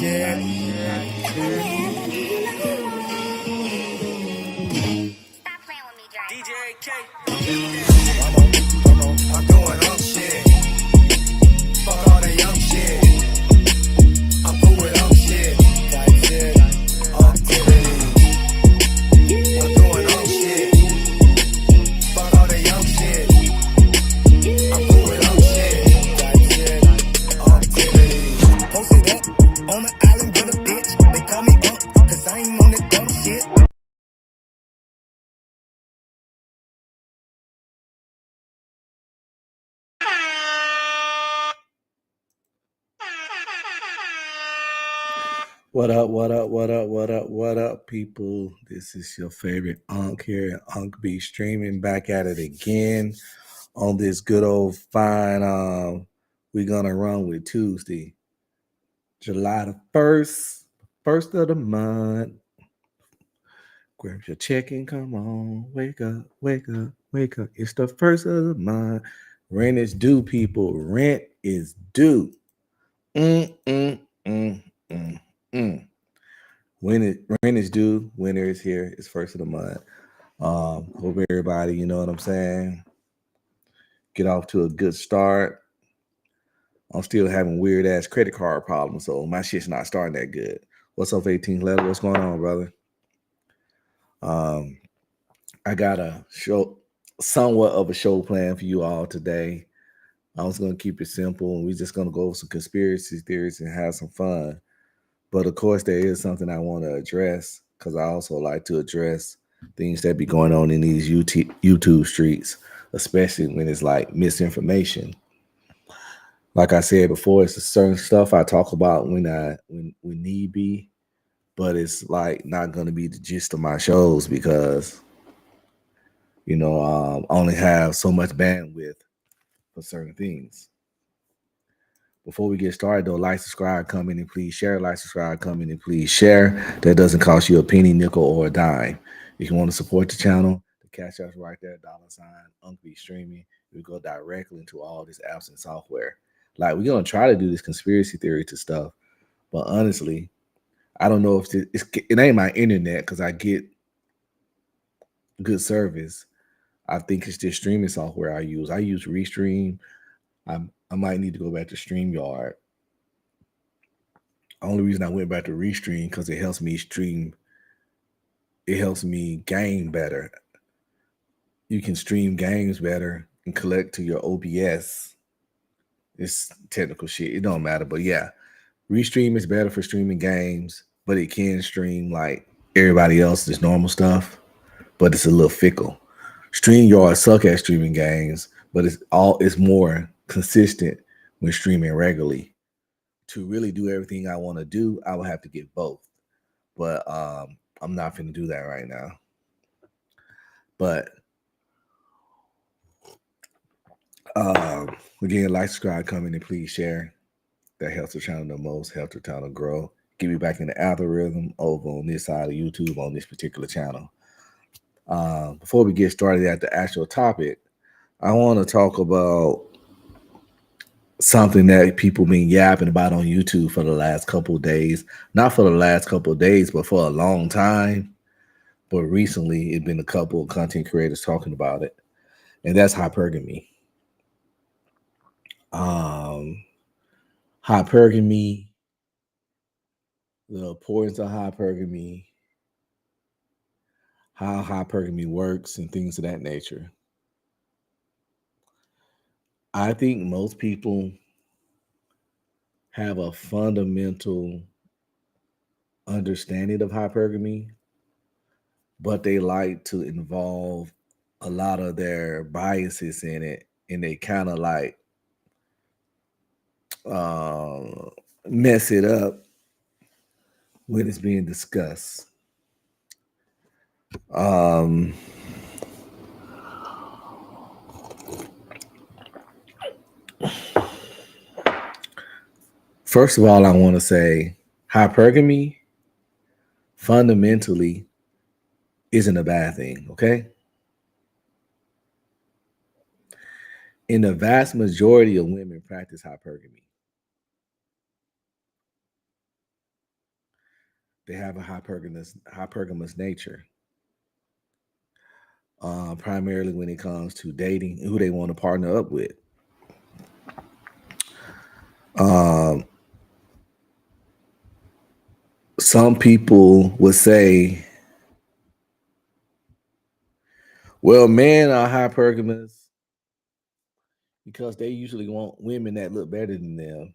shit. Stop playing with me, Dre. DJ K. I'm doing hump shit. Fuck all that young shit. I'm cool with hump shit. Type shit. Activity. I'm doing hump shit. Fuck all that young shit. I'm cool with hump shit. Type shit. Activity. Posted up on the island with a bitch. They call me up, cause I ain't on that dumb shit. What up, people? This is your favorite Unc here, Unc B streaming back at it again on this good old fine. We're gonna run with Tuesday, July the 1st of the month. Grab your check and come on, wake up. It's the 1st of the month. Rent is due, people. Rent is due. When rent is due, winter is here. It's 1st of the month. Hope everybody, you know what I'm saying, get off to a good start. I'm still having weird ass credit card problems, so my shit's not starting that good. What's up, 18th letter? What's going on, brother? I got a show, somewhat of a show plan for you all today. I was gonna keep it simple, and we're just gonna go over some conspiracy theories and have some fun. But of course, there is something I want to address because I also like to address things that be going on in these YouTube streets, especially when it's like misinformation. Like I said before, it's a certain stuff I talk about when need be, but it's like not going to be the gist of my shows because I only have so much bandwidth for certain things. Before we get started, though, like, subscribe, comment, and please share. Like, subscribe, comment, and please share. That doesn't cost you a penny, nickel, or a dime. If you want to support the channel, the cash app's right there, $, Unc B streaming. We go directly into all these apps and software. Like, we're gonna try to do this conspiracy theory to stuff, but honestly, I don't know if it ain't my internet because I get good service. I think it's just streaming software I use. I use Restream. I might need to go back to StreamYard. Only reason I went back to Restream because it helps me stream. It helps me game better. You can stream games better and collect to your OBS. It's technical shit. It don't matter, but yeah, Restream is better for streaming games, but it can stream like everybody else's normal stuff, but it's a little fickle. StreamYard suck at streaming games, but it's more consistent when streaming regularly. To really do everything I want to do, I will have to get both. But I'm not going to do that right now. But again, like, subscribe, comment, and please share. That helps the channel the most, helps the channel grow. Get me back in the algorithm over on this side of YouTube on this particular channel. Before we get started at the actual topic, I want to talk about something that people been yapping about on YouTube for the last couple of days. Not for the last couple of days, but for a long time. But recently, it's been a couple of content creators talking about it, and that's hypergamy. Hypergamy, the importance of hypergamy, how hypergamy works, and things of that nature. I think most people have a fundamental understanding of hypergamy, but they like to involve a lot of their biases in it, and they kind of like mess it up when it's being discussed. First of all, I want to say hypergamy fundamentally isn't a bad thing, okay? And the vast majority of women practice hypergamy. they have a hypergamous nature. Primarily when it comes to dating who they want to partner up with. Um, some people would say, well, men are hypergamous because they usually want women that look better than them.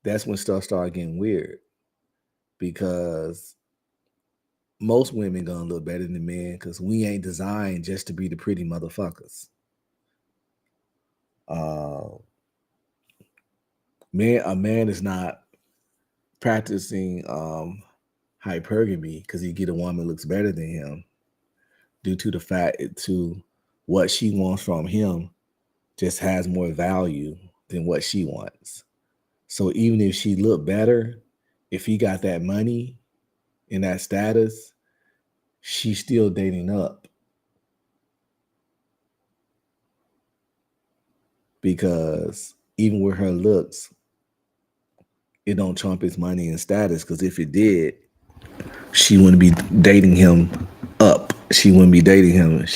That's when stuff start getting weird because most women gonna look better than men because we ain't designed just to be the pretty motherfuckers. A man is not practicing hypergamy because he get a woman looks better than him due to the fact to what she wants from him just has more value than what she wants. So even if she look better, if he got that money and that status, she's still dating up because even with her looks, it don't trump his money and status. Because if it did, she wouldn't be dating him up. She wouldn't be dating him.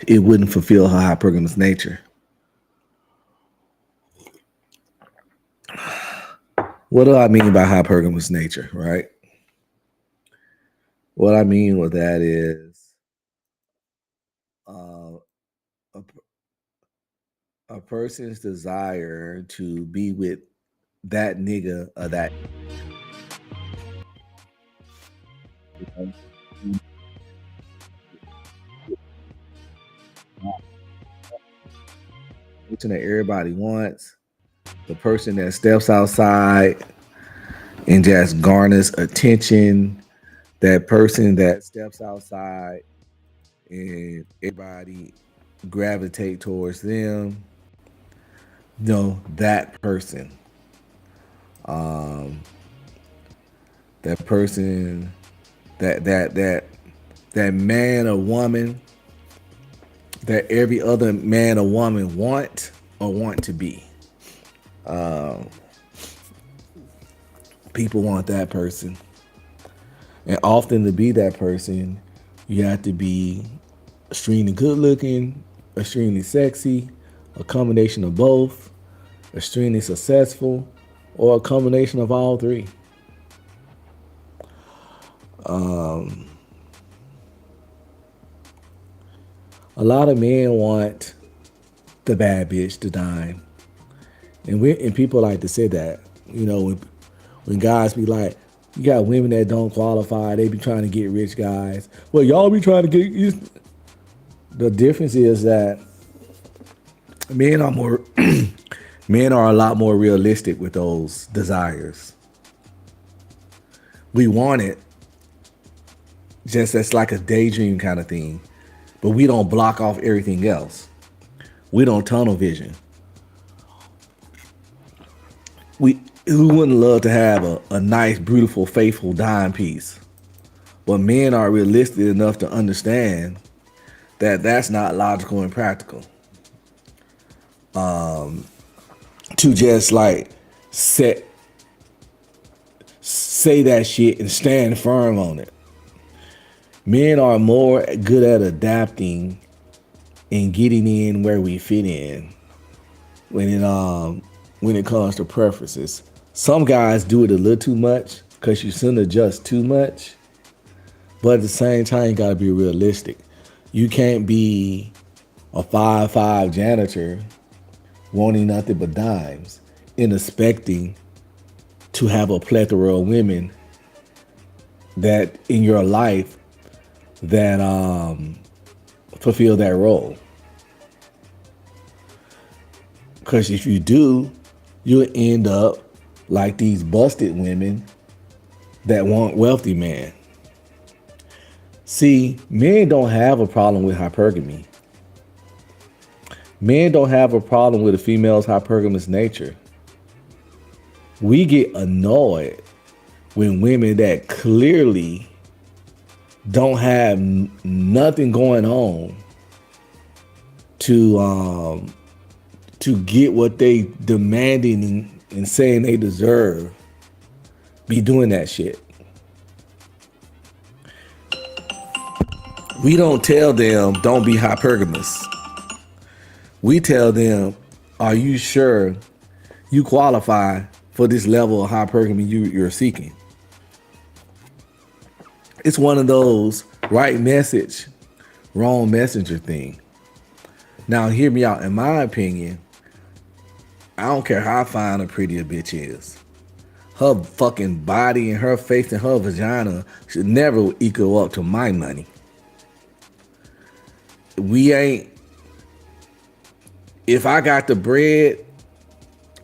It wouldn't fulfill her hypergamous nature. What do I mean by hypergamous nature, right? What I mean with that is a person's desire to be with that nigga or that person that everybody wants, the person that steps outside and just garners attention, that person that steps outside and everybody gravitate towards them. No, that person. That person, that man or woman that every other man or woman want or want to be. People want that person. And often to be that person, you have to be extremely good looking, extremely sexy, a combination of both, extremely successful, or a combination of all three. A lot of men want the bad bitch, the dime. And people like to say that, when guys be like, you got women that don't qualify, they be trying to get rich guys. Well, y'all be trying to get. The difference is that men are a lot more realistic with those desires. We want it, just as like a daydream kind of thing, but we don't block off everything else. We don't tunnel vision. Who wouldn't love to have a nice, beautiful, faithful dime piece? But men are realistic enough to understand that that's not logical and practical. To just like say that shit and stand firm on it. Men are more good at adapting and getting in where we fit in when it comes to preferences. Some guys do it a little too much because you shouldn't adjust too much. But at the same time, you gotta be realistic. You can't be a 5'5" janitor wanting nothing but dimes and expecting to have a plethora of women that in your life that fulfill that role. Because if you do, you'll end up like these busted women that want wealthy men. See, men don't have a problem with hypergamy. Men don't have a problem with a female's hypergamous nature. We get annoyed when women that clearly don't have nothing going on to get what they demanding and saying they deserve be doing that shit. We don't tell them don't be hypergamous. We tell them, are you sure you qualify for this level of hypergamy you're seeking? It's one of those right message, wrong messenger thing. Now, hear me out. In my opinion, I don't care how fine or pretty a bitch is. Her fucking body and her face and her vagina should never equal up to my money. If I got the bread,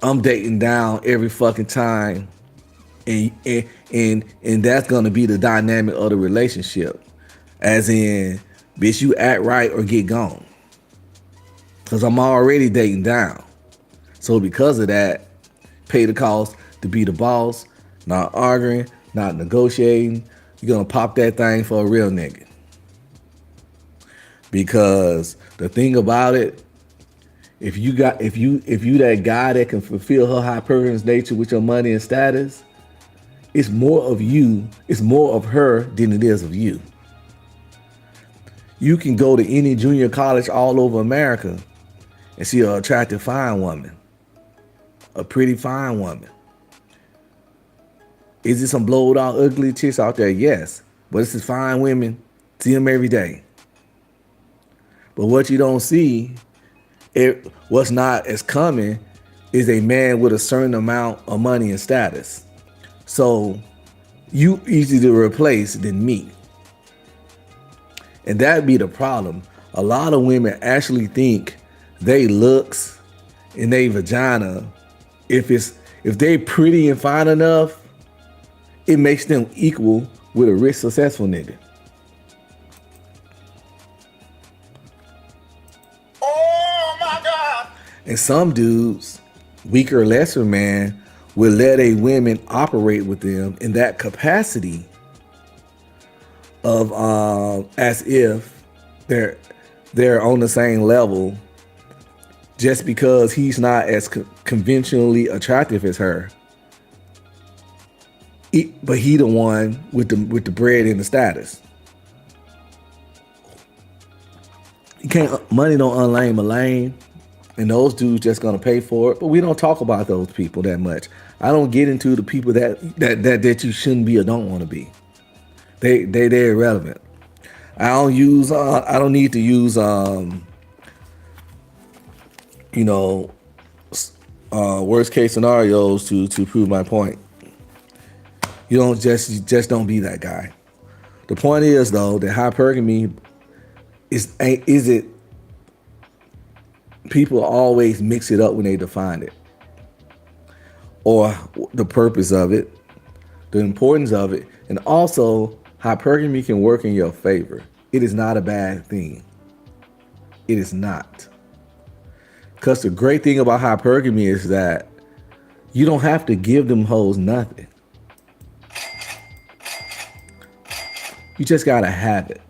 I'm dating down every fucking time. And that's gonna be the dynamic of the relationship. As in, bitch, you act right or get gone. Cause I'm already dating down. So because of that, pay the cost to be the boss, not arguing, not negotiating. You're gonna pop that thing for a real nigga. Because the thing about it, if you that guy that can fulfill her hypergamous nature with your money and status, it's more of you, it's more of her than it is of you. You can go to any junior college all over America and see an attractive fine woman, a pretty fine woman. Is there some blowed out ugly chicks out there? Yes, but this is fine women. See them every day. But what you don't see, what's not as common, is a man with a certain amount of money and status. So you easy to replace than me. And that'd be the problem. A lot of women actually think they looks and they vagina, if they pretty and fine enough, it makes them equal with a rich, successful nigga. Oh my God! And some dudes, weaker, lesser man, will let a woman operate with them in that capacity of as if they're on the same level, just because he's not as conventionally attractive as her. But he the one with the bread and the status. You can't, money don't unlame a lane, and those dudes just gonna pay for it. But we don't talk about those people that much. I don't get into the people that you shouldn't be or don't want to be. They're irrelevant. I don't need to use worst case scenarios to prove my point. You don't just don't be that guy. The point is though that hypergamy is it people always mix it up when they define it, or the purpose of it, the importance of it, and also hypergamy can work in your favor. It is not a bad thing. It is not. Because the great thing about hypergamy is that you don't have to give them hoes nothing. You just gotta have it.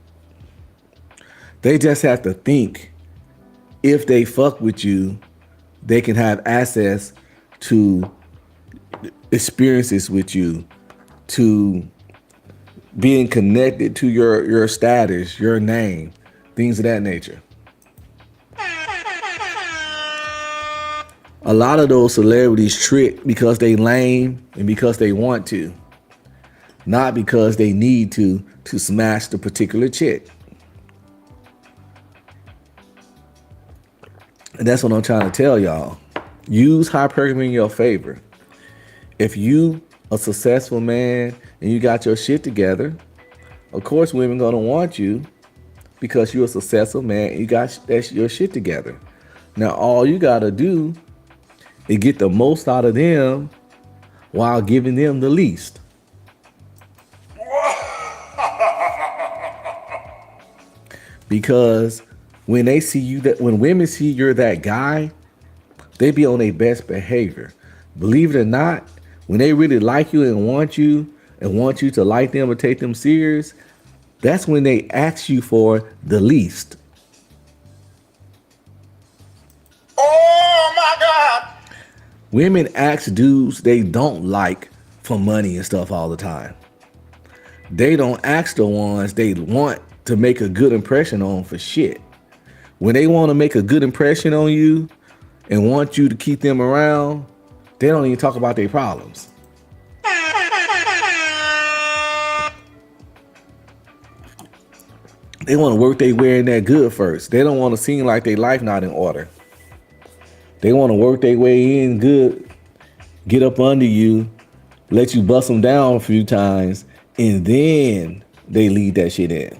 They just have to think if they fuck with you, they can have access to experiences with you, to being connected to your status, your name, things of that nature. A lot of those celebrities trick because they lame and because they want to, not because they need to smash the particular chick. And that's what I'm trying to tell y'all. Use hypergamy in your favor. If you a successful man and you got your shit together, of course women gonna want you because you're a successful man and you got your shit together. Now all you gotta do is get the most out of them while giving them the least. Because when they see you, when women see you're that guy, they be on their best behavior. Believe it or not, when they really like you and want you to like them or take them serious, that's when they ask you for the least. Oh my God! Women ask dudes they don't like for money and stuff all the time. They don't ask the ones they want to make a good impression on for shit. When they want to make a good impression on you and want you to keep them around, they don't even talk about their problems. They want to work their way in that good first. They don't want to seem like their life not in order. They want to work their way in good, get up under you, let you bust them down a few times, and then they lead that shit in.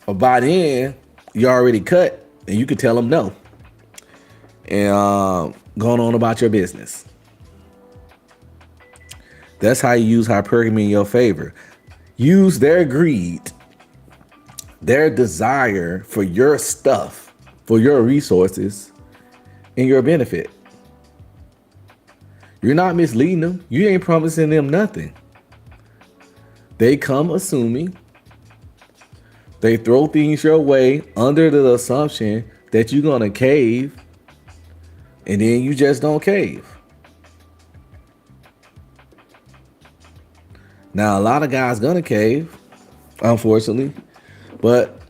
But by then, you already cut, and you can tell them no. And going on about your business. That's how you use hypergamy in your favor. Use their greed, their desire for your stuff, for your resources, in your benefit. You're not misleading them. You ain't promising them nothing. They come assuming. They throw things your way under the assumption that you're going to cave, and then you just don't cave. Now, a lot of guys gonna cave, unfortunately, but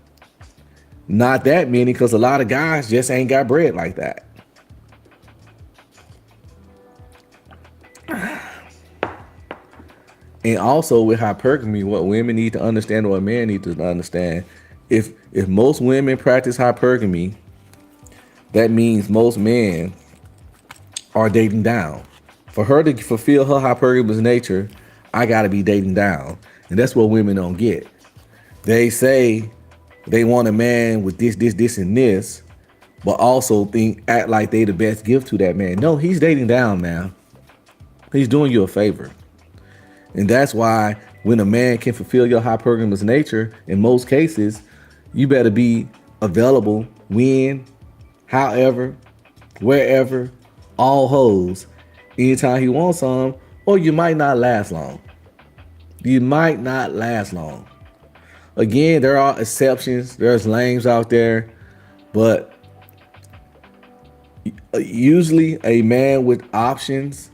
not that many, because a lot of guys just ain't got bread like that. And also with hypergamy, what women need to understand, or what men need to understand, if most women practice hypergamy, that means most men are dating down. For her to fulfill her hypergamous nature, I gotta be dating down. And that's what women don't get. They say they want a man with this, and this, but also act like they the best gift to that man. No, he's dating down, man. He's doing you a favor. And that's why when a man can fulfill your hypergamous nature, in most cases, you better be available when, however, wherever, all hoes, anytime he wants some, or you might not last long. You might not last long. Again, there are exceptions. There's lames out there, but usually a man with options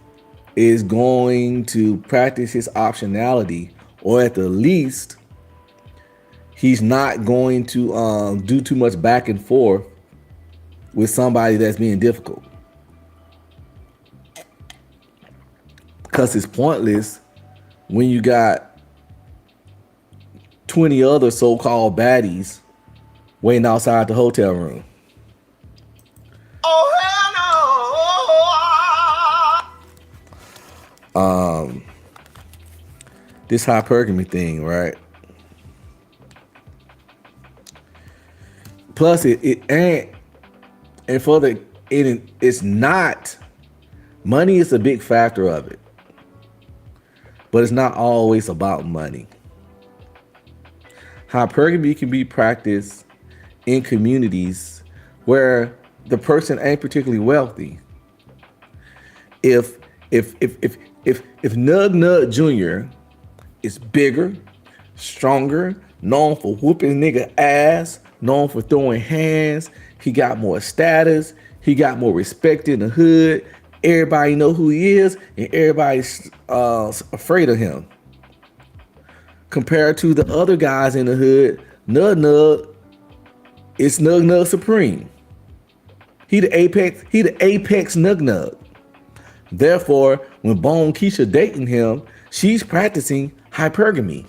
is going to practice his optionality, or at the least, he's not going to do too much back and forth with somebody that's being difficult. Because it's pointless when you got 20 other so-called baddies waiting outside the hotel room. Oh, hell no! This hypergamy thing, right? Plus, it ain't, and for the it's not. Money is a big factor of it. But it's not always about money. Hypergamy can be practiced in communities where the person ain't particularly wealthy. If Nug Nug Jr. is bigger, stronger, known for whooping nigga ass, known for throwing hands, he got more status, he got more respect in the hood. Everybody know who he is, and everybody's afraid of him. Compared to the other guys in the hood, Nug Nug, it's Nug Nug Supreme. He the apex Nug Nug. Therefore, when Bone Keisha dating him, she's practicing hypergamy.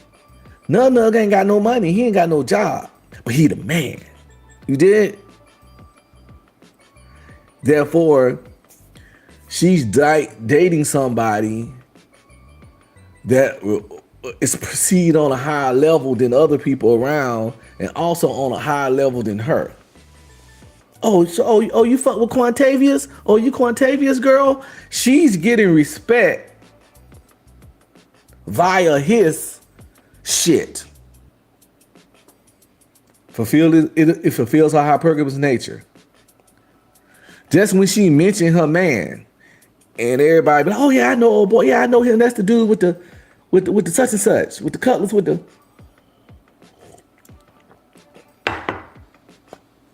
Nug Nug ain't got no money, he ain't got no job, but he the man. You did? Therefore, she's dating somebody that is perceived on a higher level than other people around, and also on a higher level than her. Oh, so you fuck with Quantavious? Oh, you Quantavious girl? She's getting respect via his shit. It fulfills her hypergamous nature. Just when she mentioned her man, and everybody be like, oh yeah, I know old boy. Yeah, I know him. That's the dude with the such and such, with the cutlass, with the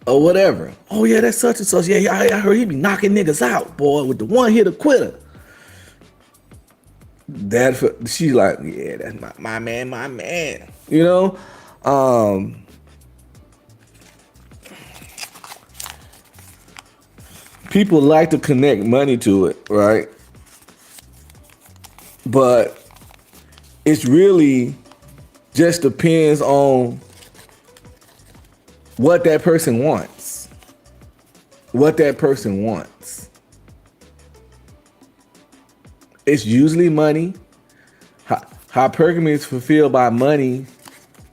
or whatever. Oh yeah, that's such and such. Yeah, I heard he be knocking niggas out, boy, with the one hitter quitter. she's like, yeah, that's my man, my man. You know, people like to connect money to it, right? But it's really just depends on what that person wants. What that person wants. It's usually money. Hypergamy is fulfilled by money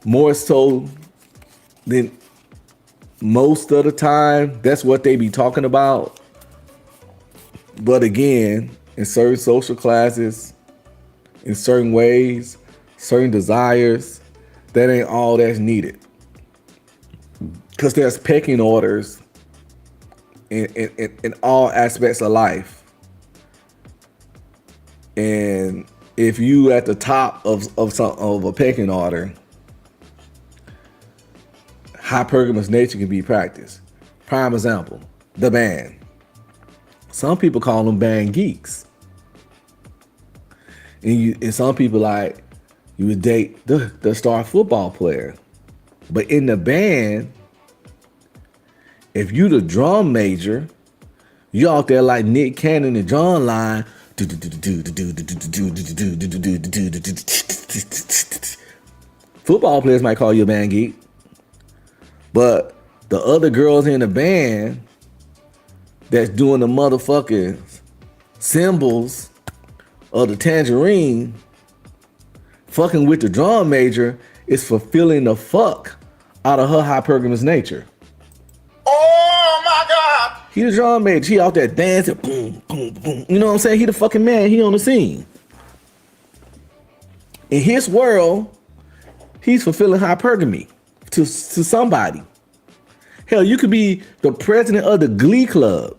more so than most of the time. That's what they be talking about. But again, in certain social classes, in certain ways, certain desires, that ain't all that's needed. Because there's pecking orders in all aspects of life. And if you at the top of a pecking order, hypergamous nature can be practiced. Prime example, the band. Some people call them band geeks. And some people like, you would date the star football player. But in the band, if you the drum major, you out there like Nick Cannon and John Line. Football players might call you a band geek. But the other girls in the band that's doing the motherfucking cymbals of the tangerine, fucking with the drum major, is fulfilling the fuck out of her hypergamous nature. Oh my God! He the drum major. He out there dancing, boom, boom, boom. You know what I'm saying? He the fucking man. He on the scene. In his world, he's fulfilling hypergamy to somebody. Hell, you could be the president of the Glee Club.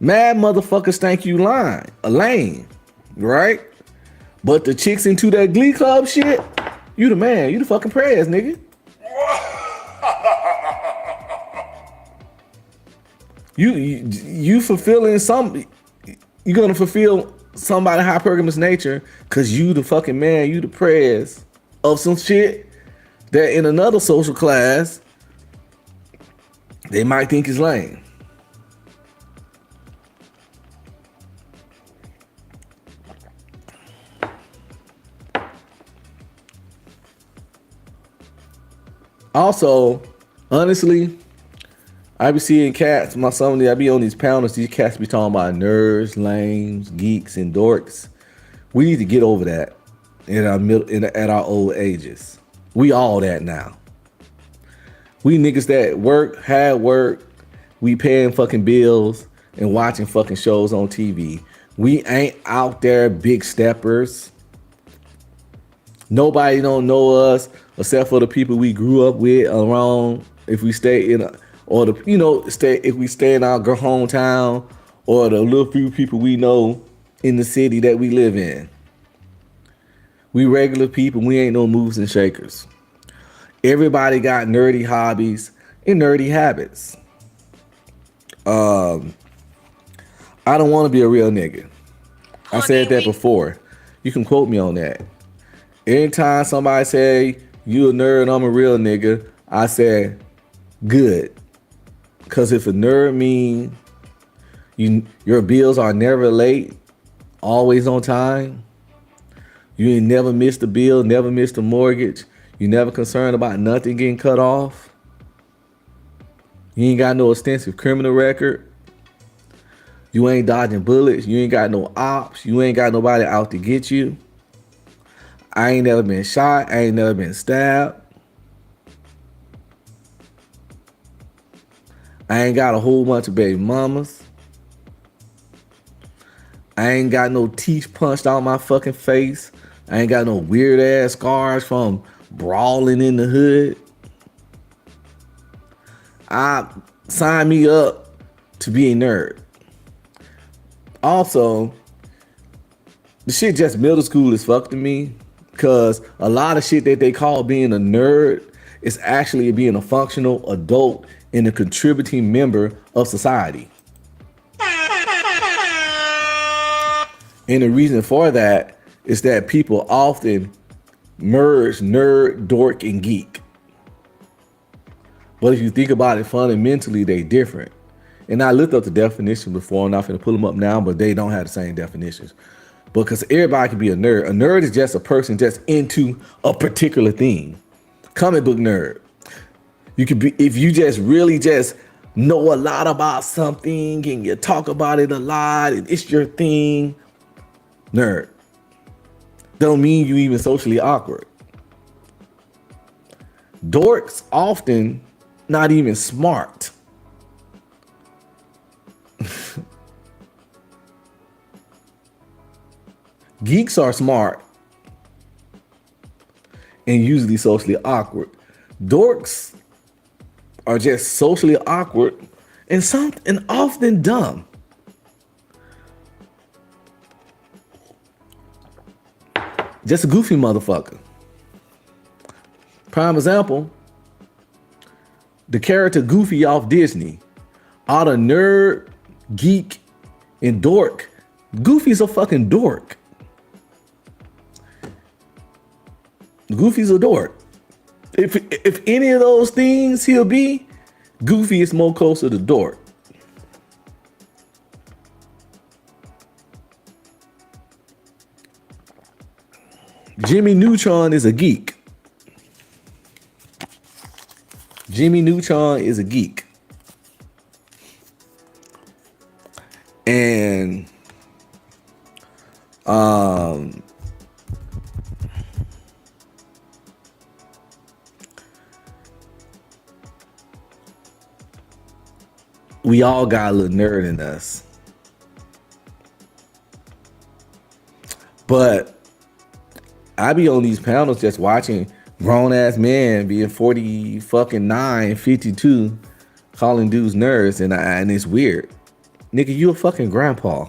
Mad motherfuckers think you lame, right? But the chicks into that Glee Club shit, you the man. You the fucking prez, nigga. You fulfilling you're gonna fulfill somebody's hypergamous nature because you the fucking man, you the prez of some shit that in another social class they might think is lame. Also, honestly, I be seeing cats. I be on these panels. These cats be talking about nerds, lames, geeks, and dorks. We need to get over that at our old ages. We all that now. We niggas that had work, we paying fucking bills and watching fucking shows on TV. We ain't out there big steppers. Nobody don't know us except for the people we grew up with around. If we stay in if we stay in our hometown, or the little few people we know in the city that we live in. We regular people. We ain't no movers and shakers. Everybody got nerdy hobbies and nerdy habits. I don't want to be a real nigga. I said that before. You can quote me on that. Anytime somebody say you a nerd, I'm a real nigga, I say good. Cause if a nerd mean your bills are never late, always on time, you ain't never missed a bill, never missed a mortgage, you never concerned about nothing getting cut off, you ain't got no extensive criminal record, you ain't dodging bullets, you ain't got no ops, you ain't got nobody out to get you. I ain't never been shot. I ain't never been stabbed. I ain't got a whole bunch of baby mamas. I ain't got no teeth punched out my fucking face. I ain't got no weird ass scars from brawling in the hood. Sign me up to be a nerd. Also, the shit just middle school is fuck to me. Because a lot of shit that they call being a nerd is actually being a functional adult and a contributing member of society. And the reason for that is that people often merge nerd, dork, and geek. But if you think about it fundamentally, they different. And I looked up the definition before, and I'm not going to pull them up now, but they don't have the same definitions. Because everybody can be a nerd. A nerd is just a person just into a particular thing. Comic book nerd. You could be, if you just really just know a lot about something and you talk about it a lot, and it's your thing, nerd. Don't mean you even socially awkward. Dorks often not even smart. Geeks are smart and usually socially awkward. Dorks are just socially awkward and often dumb. Just a goofy motherfucker. Prime example, the character Goofy off Disney. All the nerd, geek, and dork. Goofy's a fucking dork. Goofy's a dork. If any of those things he'll be, Goofy is more closer to dork. Jimmy Neutron is a geek. Jimmy Neutron is a geek. And we all got a little nerd in us. But I be on these panels just watching grown ass men being 40 fucking 9, 52, calling dudes nerds, and it's weird. Nigga, you a fucking grandpa.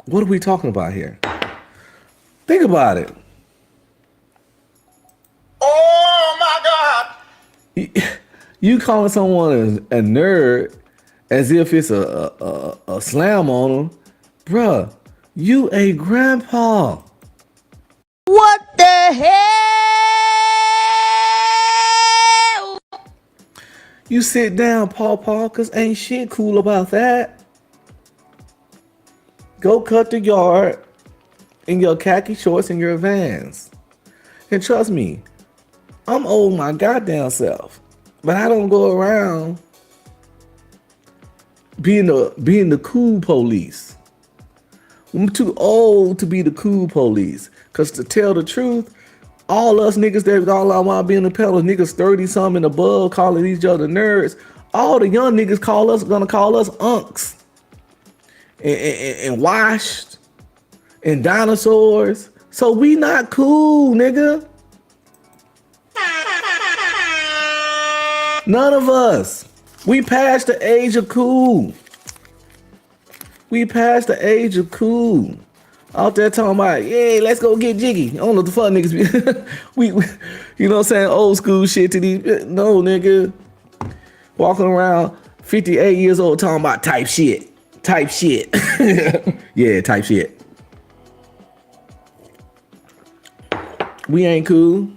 What are we talking about here? Think about it. Oh my God! You calling someone a nerd as if it's a slam on them. Bruh, you a grandpa. What the hell? You sit down, Paw, cause ain't shit cool about that. Go cut the yard in your khaki shorts and your Vans. And trust me, I'm old my goddamn self, but I don't go around being the cool police. I'm too old to be the cool police. Cause to tell the truth, all us niggas that all I want to be in the pedals, niggas 30 something and above calling each other nerds. All the young niggas gonna call us unks and washed and dinosaurs. So we not cool, nigga. None of us. We passed the age of cool. We passed the age of cool. Out there talking about, yeah, let's go get jiggy. I don't know what the fuck niggas be. we, you know what I'm saying, old school shit to these. No, nigga. Walking around 58 years old talking about type shit. Type shit. Yeah, type shit. We ain't cool.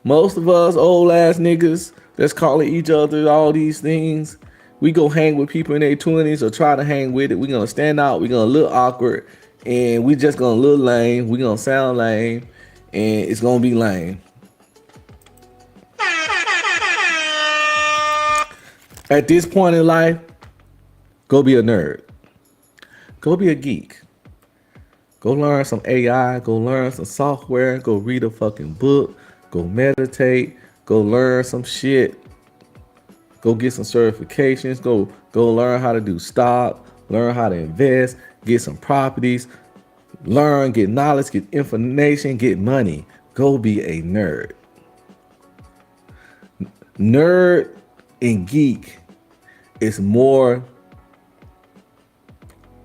Most of us old ass niggas that's calling each other all these things, we go hang with people in their 20s or try to hang with it. We're gonna stand out, we're gonna look awkward, and we just gonna look lame, we're gonna sound lame, and it's gonna be lame. At this point in life, go be a nerd. Go be a geek. Go learn some AI, go learn some software, go read a fucking book, go meditate, go learn some shit. Go get some certifications, go learn how to do stock, learn how to invest, get some properties, learn, get knowledge, get information, get money. Go be a nerd. Nerd and geek is more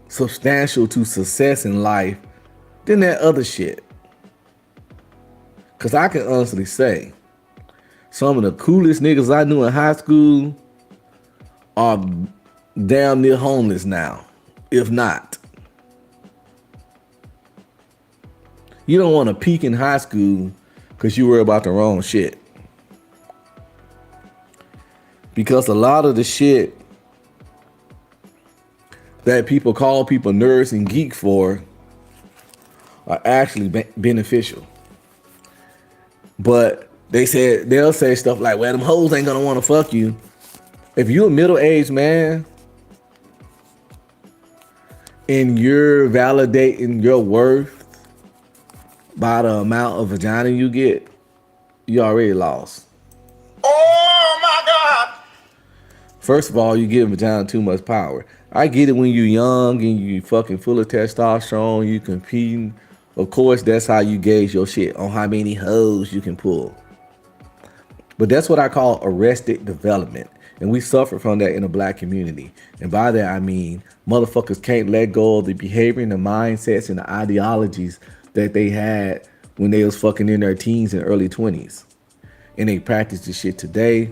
substantial to success in life than that other shit. Cause I can honestly say, some of the coolest niggas I knew in high school are damn near homeless now. if not. You don't want to peak in high school because you worry about the wrong shit. Because a lot of the shit that people call people nerds and geek for are actually beneficial. But they'll say stuff like, well, them hoes ain't gonna want to fuck you. If you're a middle-aged man and you're validating your worth by the amount of vagina you get, you already lost. Oh my God! First of all, you give vagina too much power. I get it when you're young and you fucking full of testosterone, you competing. Of course, that's how you gauge your shit, on how many hoes you can pull. But that's what I call arrested development. And we suffer from that in the black community. And by that, I mean motherfuckers can't let go of the behavior and the mindsets and the ideologies that they had when they was fucking in their teens and early 20s. And they practice this shit today.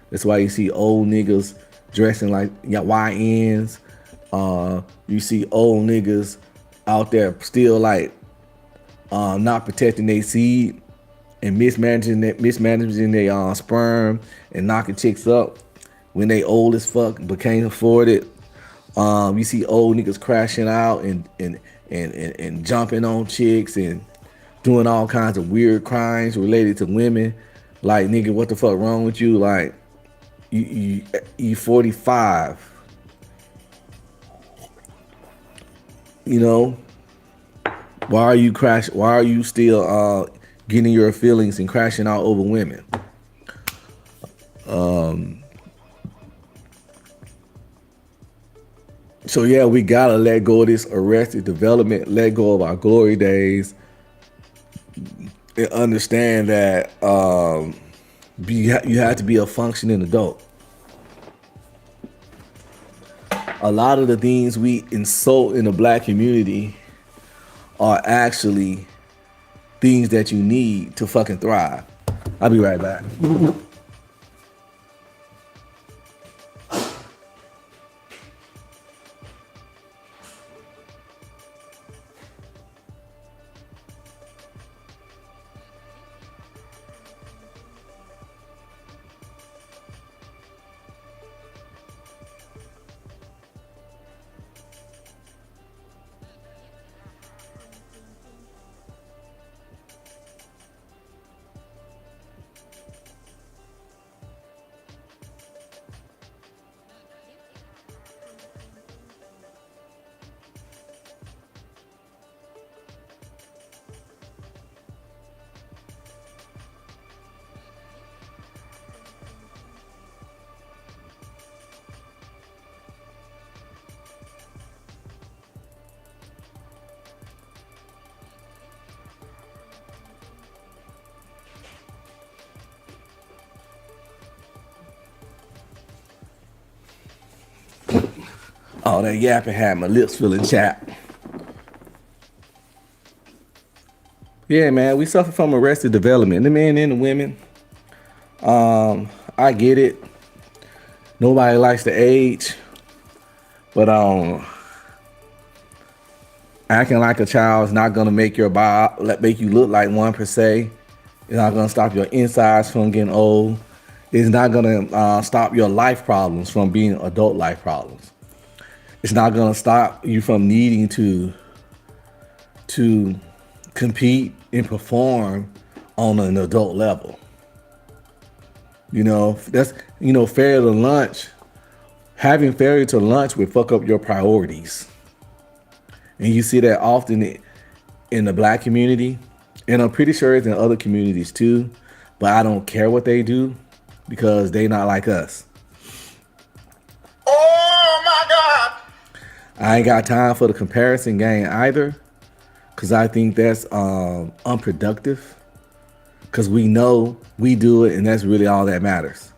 That's why you see old niggas dressing like YNs. You see old niggas out there still like not protecting their seed and mismanaging their sperm and knocking chicks up when they old as fuck but can't afford it. You see old niggas crashing out and jumping on chicks and doing all kinds of weird crimes related to women. Like, nigga, what the fuck wrong with you? Like, you 45. You know, why are you still getting your feelings and crashing out over women? So yeah, we gotta let go of this arrested development, let go of our glory days, and understand that you have to be a functioning adult. A lot of the things we insult in the black community are actually things that you need to fucking thrive. I'll be right back. All that yapping had my lips feeling chapped. Yeah, man, we suffer from arrested development. The men and the women. I get it. Nobody likes to age, but acting like a child is not gonna make you look like one per se. It's not gonna stop your insides from getting old. It's not gonna stop your life problems from being adult life problems. It's not gonna stop you from needing to compete and perform on an adult level. You know, that's, you know, failure to lunch. Having failure to lunch would fuck up your priorities. And you see that often in the black community. And I'm pretty sure it's in other communities too. But I don't care what they do because they not like us. Oh my God! I ain't got time for the comparison game either, because I think that's unproductive, because we know we do it and that's really all that matters.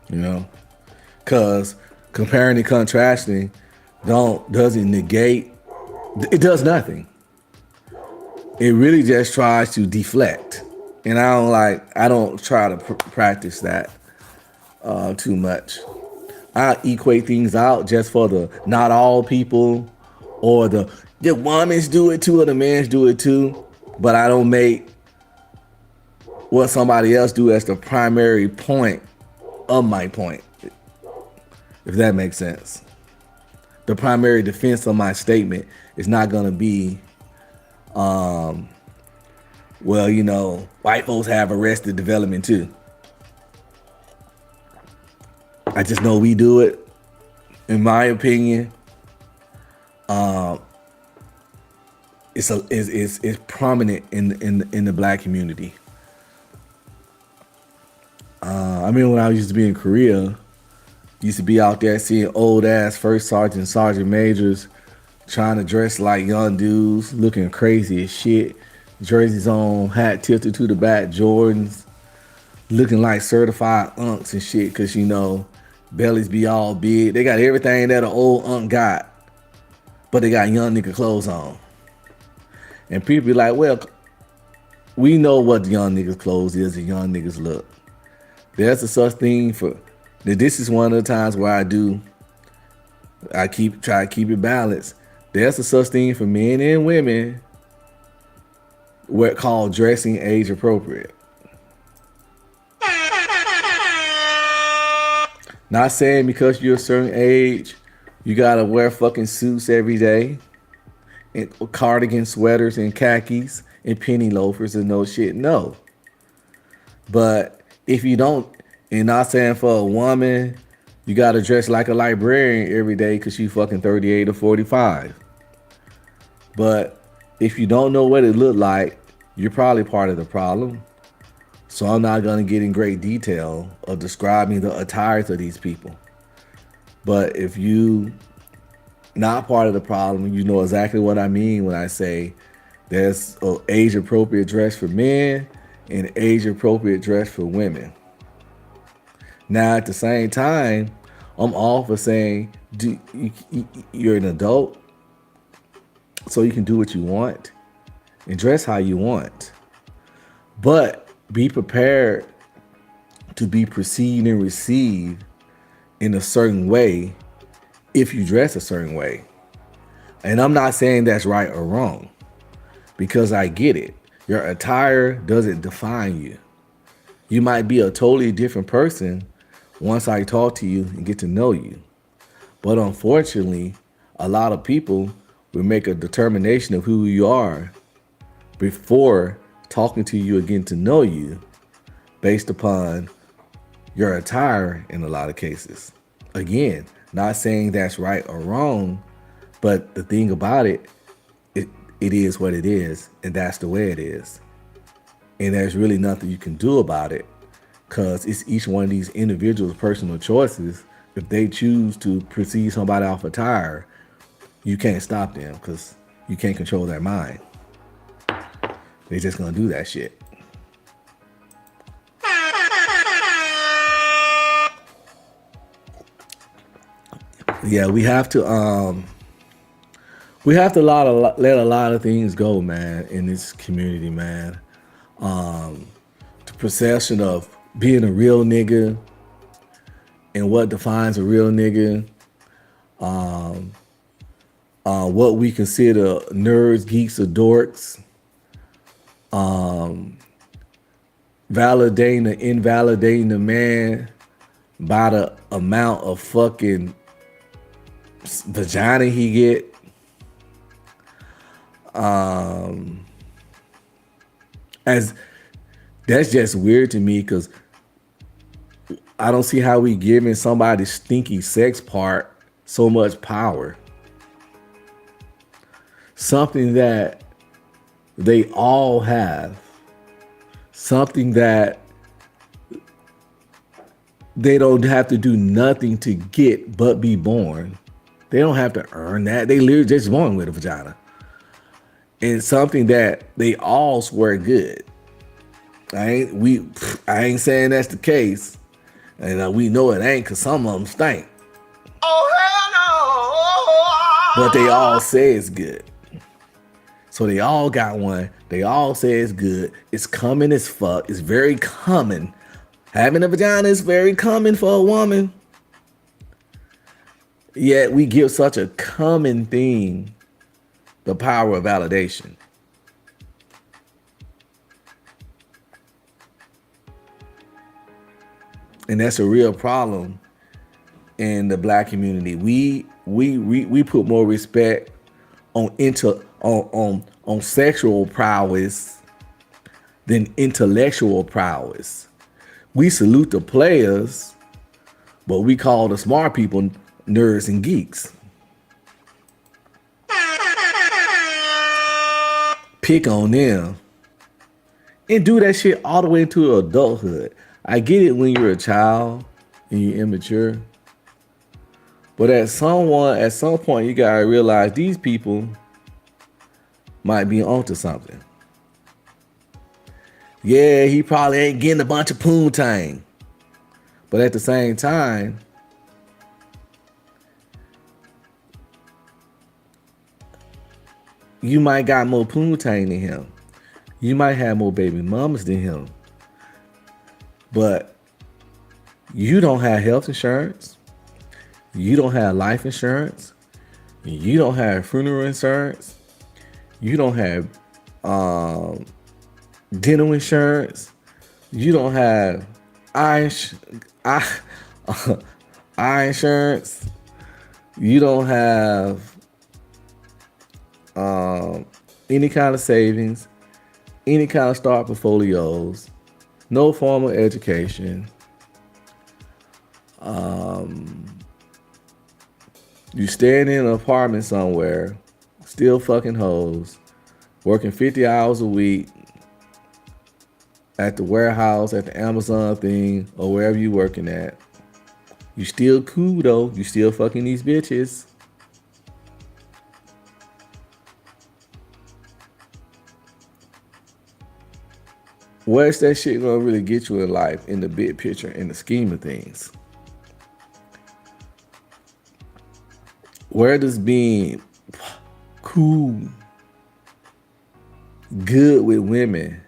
You know, because comparing and contrasting doesn't negate, it does nothing. It really just tries to deflect. And I don't try to practice that. too much. I equate things out just for the not all people, or the women's do it too, or the men's do it too. But I don't make what somebody else do as the primary point of my point, if that makes sense. The primary defense of my statement is not gonna be, well, you know, white folks have arrested development too. I just know we do it. In my opinion, it's prominent in the black community. I mean, when I used to be in Korea, used to be out there seeing old ass first sergeant majors trying to dress like young dudes, looking crazy as shit. Jerseys on, hat tilted to the back, Jordans, looking like certified unks and shit, cause you know, bellies be all big. They got everything that an old unk got, but they got young nigga clothes on. And people be like, well, we know what the young niggas clothes is, the young niggas look. There's a such thing for, this is one of the times where I try to keep it balanced. There's a such thing for men and women, what called dressing age appropriate. Not saying because you're a certain age, you gotta wear fucking suits every day, and cardigan sweaters and khakis and penny loafers and no shit. No. But if you don't, and not saying for a woman, you gotta dress like a librarian every day because you fucking 38 or 45. But if you don't know what it looked like, you're probably part of the problem. So I'm not gonna get in great detail of describing the attires of these people. But if you not part of the problem, you know exactly what I mean when I say there's age appropriate dress for men and age appropriate dress for women. Now at the same time, I'm all for saying you're an adult, so you can do what you want and dress how you want. But be prepared to be perceived and received in a certain way if you dress a certain way. And I'm not saying that's right or wrong, because I get it. Your attire doesn't define you. You might be a totally different person once I talk to you and get to know you. But unfortunately, a lot of people will make a determination of who you are before talking to you and getting to know you based upon your attire in a lot of cases. Again, not saying that's right or wrong, but the thing about it, it is what it is, and that's the way it is. And there's really nothing you can do about it, because it's each one of these individuals' personal choices. If they choose to perceive somebody off attire, you can't stop them because you can't control their mind. They're just gonna do that shit. Yeah, we have to let a lot of things go, man, in this community, man. The perception of being a real nigga and what defines a real nigga, what we consider nerds, geeks, or dorks, validating or invalidating the man by the amount of fucking vagina he get. As that's just weird to me, because I don't see how we giving somebody's stinky sex part so much power. Something that they all have. Something that they don't have to do nothing to get but be born. They don't have to earn that. They literally just born with a vagina. And something that they all swear good. I ain't saying that's the case. And we know it ain't, because some of them stink. Oh, hell no. But they all say it's good. So they all got one. They all say it's good. It's common as fuck. It's very common Having a vagina is very common for a woman. Yet we give such a common thing the power of validation. And that's a real problem in the black community. We put more respect on sexual prowess than intellectual prowess. We salute the players, but we call the smart people nerds and geeks. Pick on them and do that shit all the way into adulthood. I get it when you're a child and you're immature, but at some point you gotta realize these people might be onto something. Yeah, he probably ain't getting a bunch of poontang, but at the same time, you might got more poontang than him. You might have more baby mamas than him. But you don't have health insurance. You don't have life insurance. You don't have funeral insurance. You don't have dental insurance. You don't have eye insurance. You don't have any kind of savings, any kind of stock portfolios, no formal education. You staying in an apartment somewhere, still fucking hoes, working 50 hours a week at the warehouse, at the Amazon thing, or wherever you working at. You still cool though. You still fucking these bitches. Where's that shit gonna really get you in life, in the big picture, in the scheme of things? Where does being cool, good with women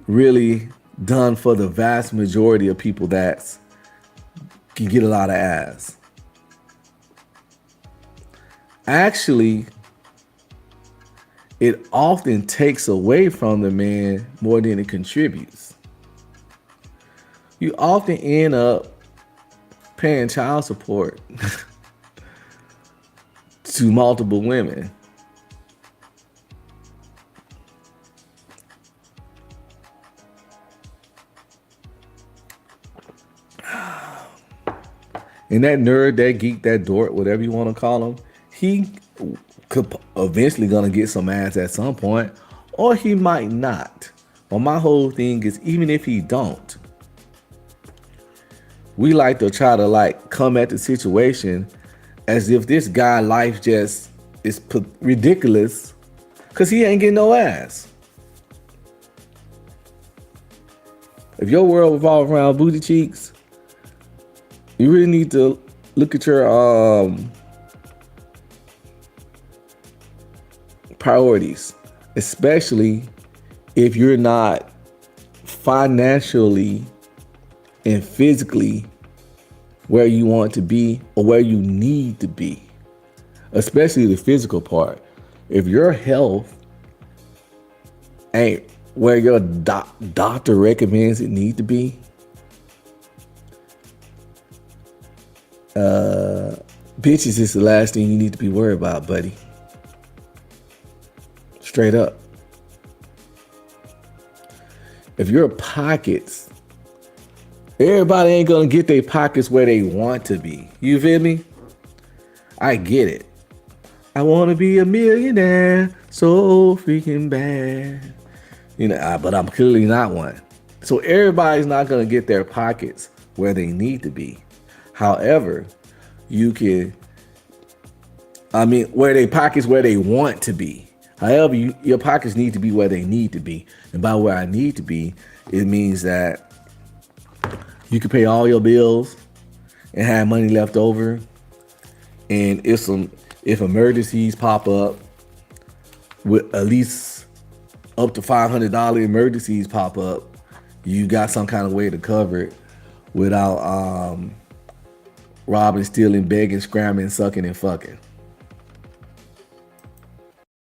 really done for the vast majority of people that can get a lot of ass? Actually, it often takes away from the man more than it contributes. You often end up paying child support to multiple women. And that nerd, that geek, that dork, whatever you want to call him, he could eventually gonna get some ass at some point, or he might not. But my whole thing is, even if he don't, we like to try to like come at the situation as if this guy life just is ridiculous because he ain't getting no ass. If your world revolves around booty cheeks, you really need to look at your priorities, especially if you're not financially and physically where you want to be or where you need to be, especially the physical part. If your health ain't where your doctor recommends it need to be, bitches is the last thing you need to be worried about, buddy. Straight up. If your pockets, everybody ain't gonna get their pockets where they want to be. You feel me? I get it. I want to be a millionaire so freaking bad. You know, but I'm clearly not one. So everybody's not gonna get their pockets where they need to be. However, you can, where they pockets where they want to be. However, your pockets need to be where they need to be. And by where I need to be, it means that you can pay all your bills and have money left over. And if emergencies pop up, with at least up to $500 emergencies pop up, you got some kind of way to cover it without robbing, stealing, begging, scramming, sucking, and fucking.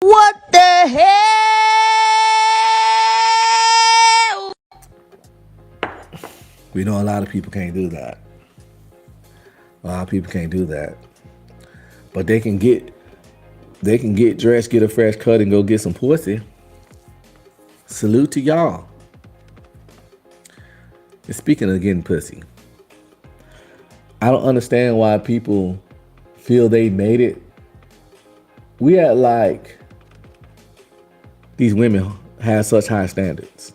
What the hell? We know a lot of people can't do that. A lot of people can't do that. But they can get dressed, get a fresh cut, and go get some pussy. Salute to y'all. And speaking of getting pussy, I don't understand why people feel they made it. We act like these women have such high standards.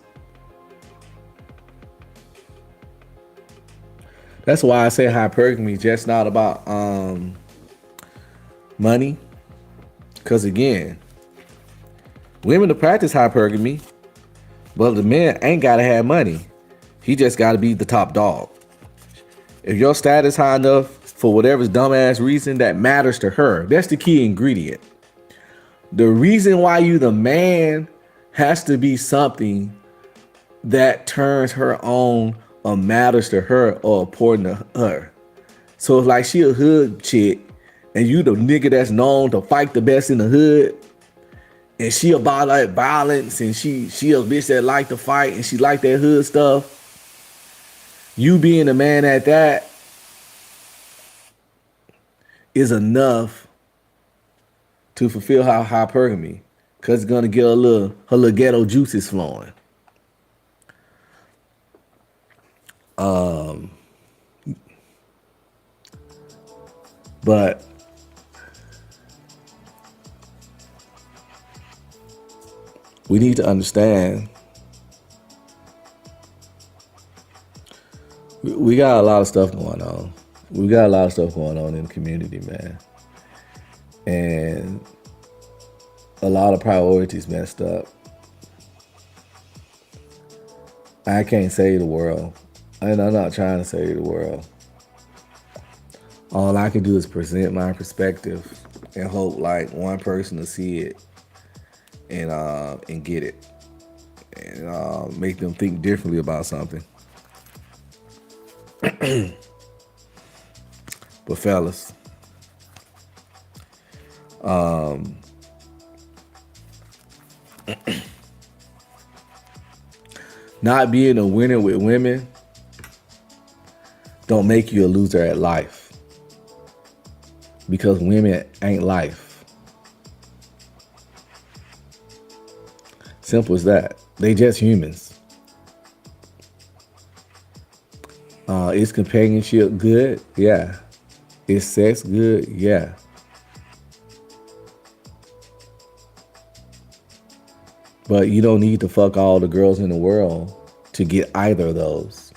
That's why I say hypergamy is just not about money. Because again, women to practice hypergamy, but the men ain't got to have money. He just got to be the top dog. If your status high enough for whatever dumbass reason that matters to her, that's the key ingredient. The reason why you the man has to be something that turns her on or matters to her or important to her. So it's like she a hood chick and you the nigga that's known to fight the best in the hood, and she about like violence, and she a bitch that like to fight and she like that hood stuff. You being a man at that is enough to fulfill her hypergamy, because it's gonna get her little ghetto juices flowing. But we need to understand we got a lot of stuff going on. We got a lot of stuff going on in the community, man. And a lot of priorities messed up. I can't save the world. And I'm not trying to save the world. All I can do is present my perspective and hope like one person will see it and get it. And make them think differently about something. But fellas, not being a winner with women don't make you a loser at life, because women ain't life. Simple as that. They just humans. Is companionship good? Yeah. Is sex good? Yeah. But you don't need to fuck all the girls in the world to get either of those.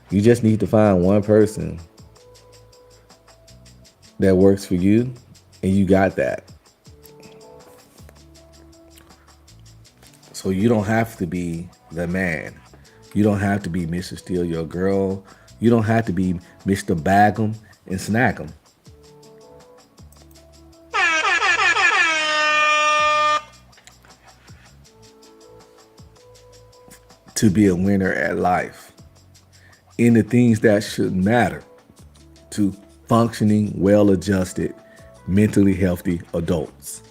You just need to find one person that works for you, and you got that. So you don't have to be the man. You don't have to be Mr. Steal Your Girl. You don't have to be Mr. Bag 'em and Snack 'em. To be a winner at life in the things that should matter to functioning, well-adjusted, mentally healthy adults.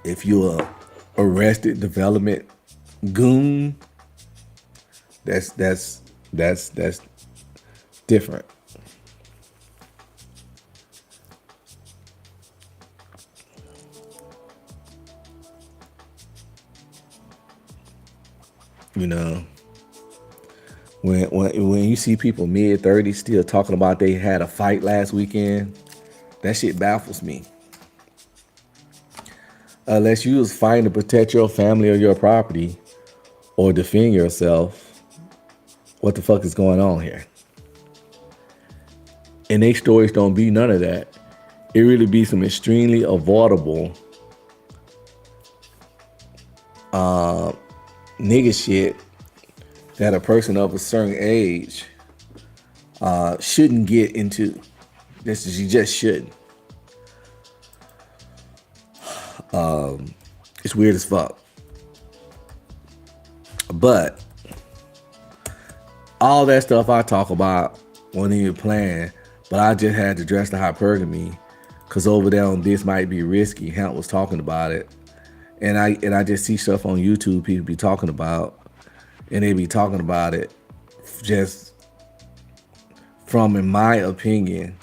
If you're a arrested development goon, that's different. You know, when you see people mid-30s still talking about they had a fight last weekend, that shit baffles me. Unless you was fighting to protect your family or your property or defend yourself, what the fuck is going on here? And they stories don't be none of that. It really be some extremely avoidable nigga shit that a person of a certain age shouldn't get into. You just shouldn't. It's weird as fuck. But all that stuff I talk about wasn't even planned, but I just had to address the hypergamy because over there on This Might Be Risky, Hamp was talking about it. And I just see stuff on YouTube people be talking about, and they be talking about it just from, in my opinion,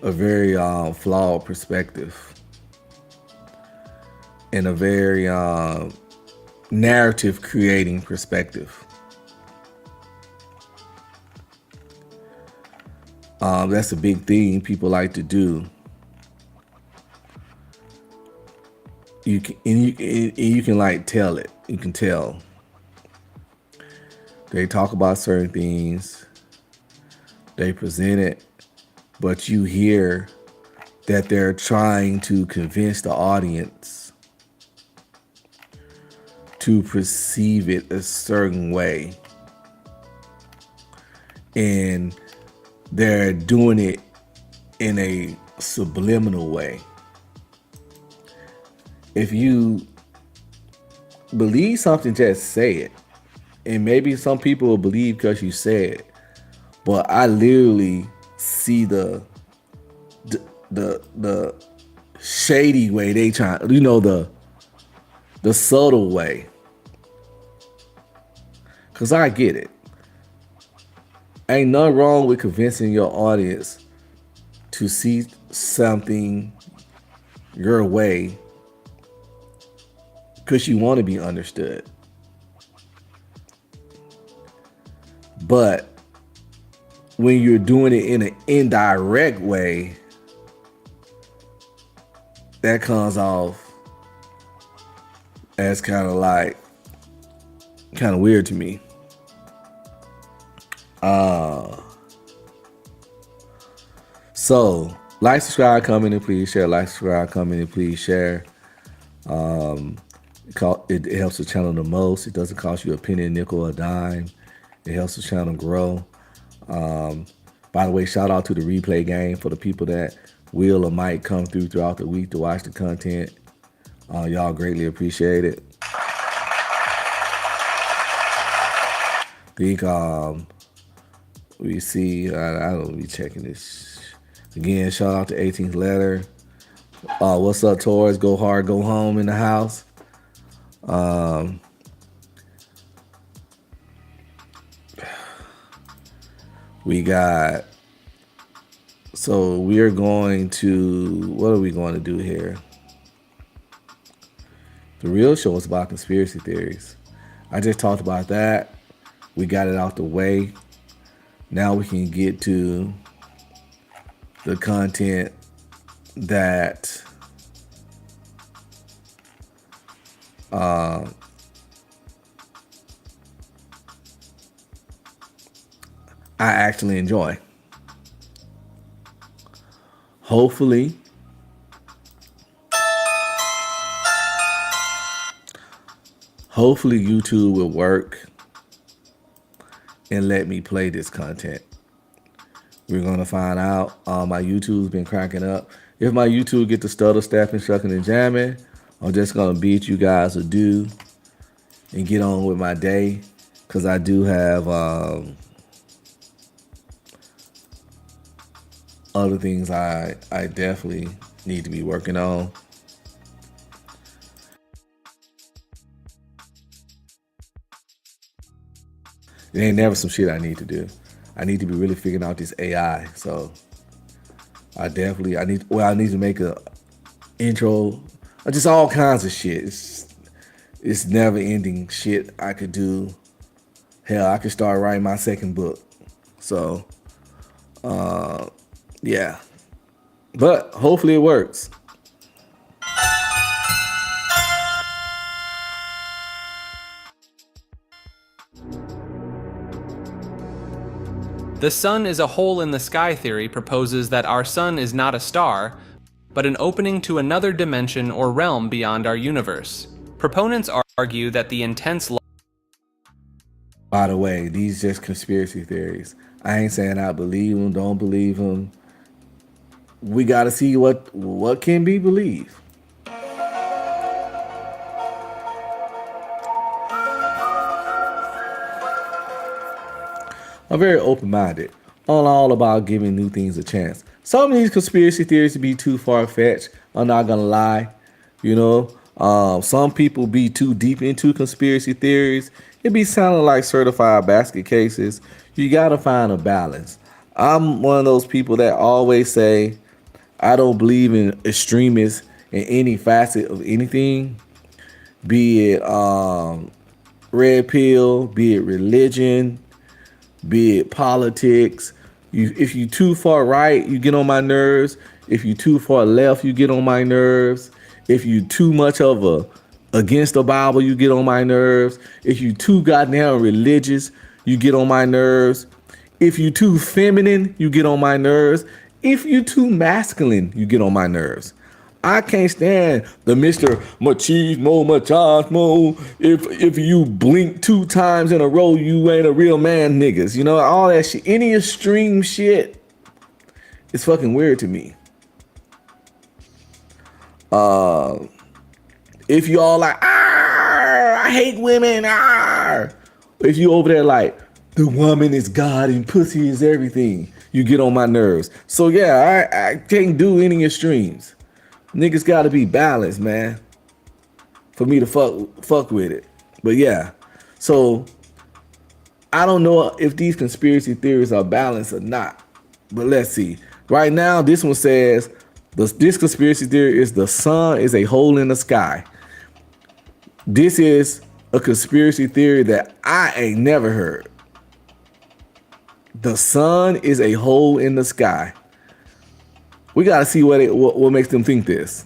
a very flawed perspective and a very narrative creating perspective. That's a big thing people like to do. You can like tell it. You can tell. They talk about certain things. They present it, but you hear that they're trying to convince the audience to perceive it a certain way. And they're doing it in a subliminal way. If you believe something, just say it. And maybe some people will believe because you say it. But I literally see the shady way they try, the subtle way. Cause I get it. Ain't nothing wrong with convincing your audience to see something your way because you want to be understood. But when you're doing it in an indirect way, that comes off as kind of weird to me. So like, subscribe, comment, and please share. Like, subscribe, comment, and please share. It helps the channel the most. It doesn't cost you a penny, a nickel, or a dime. It helps the channel grow. By the way, shout out to the replay game for the people that will or might come throughout the week to watch the content. Y'all greatly appreciate it. Think we see, I don't be checking this. Again, shout out to 18th Letter. What's up, Taurus? Go hard, go home in the house. We got, so we are going to, what are we going to do here? The real show is about conspiracy theories. I just talked about that. We got it out the way. Now we can get to the content that I actually enjoy. Hopefully, YouTube will work and let me play this content. We're gonna find out. My YouTube's been cracking up. If my YouTube get to stutter, stepping, shucking, and jamming, I'm just gonna beat you guys a do and get on with my day, because I do have other things I definitely need to be working on. It ain't never some shit I need to do. I need to be really figuring out this AI. So I need to make a intro, just all kinds of shit. It's never ending shit I could do. Hell, I could start writing my second book. So yeah, but hopefully it works. The sun is a hole in the sky theory proposes that our sun is not a star, but an opening to another dimension or realm beyond our universe. Proponents argue that the intense light. By the way, these just conspiracy theories. I ain't saying I believe them, don't believe them. We got to see what can be believed. I'm very open-minded. I'm all about giving new things a chance. Some of these conspiracy theories be too far-fetched. I'm not gonna lie. You know, some people be too deep into conspiracy theories. It be sounding like certified basket cases. You gotta find a balance. I'm one of those people that always say I don't believe in extremists in any facet of anything, be it red pill, be it religion, be it politics. If you too far right, you get on my nerves. If you too far left, you get on my nerves. If you too much of a against the Bible, you get on my nerves. If you too goddamn religious, you get on my nerves. If you too feminine, you get on my nerves. If you too masculine, you get on my nerves. I can't stand the Mr. Machismo. If you blink 2 times in a row, you ain't a real man, niggas. You know, all that shit. Any extreme shit is fucking weird to me. If you all like, I hate women, if you over there like, the woman is God and pussy is everything, you get on my nerves. So yeah, I can't do any extremes. Niggas gotta be balanced, man, for me to fuck with it. But yeah, so I don't know if these conspiracy theories are balanced or not. But let's see. Right now, this one says this conspiracy theory is the sun is a hole in the sky. This is a conspiracy theory that I ain't never heard. The sun is a hole in the sky. We gotta see what makes them think this.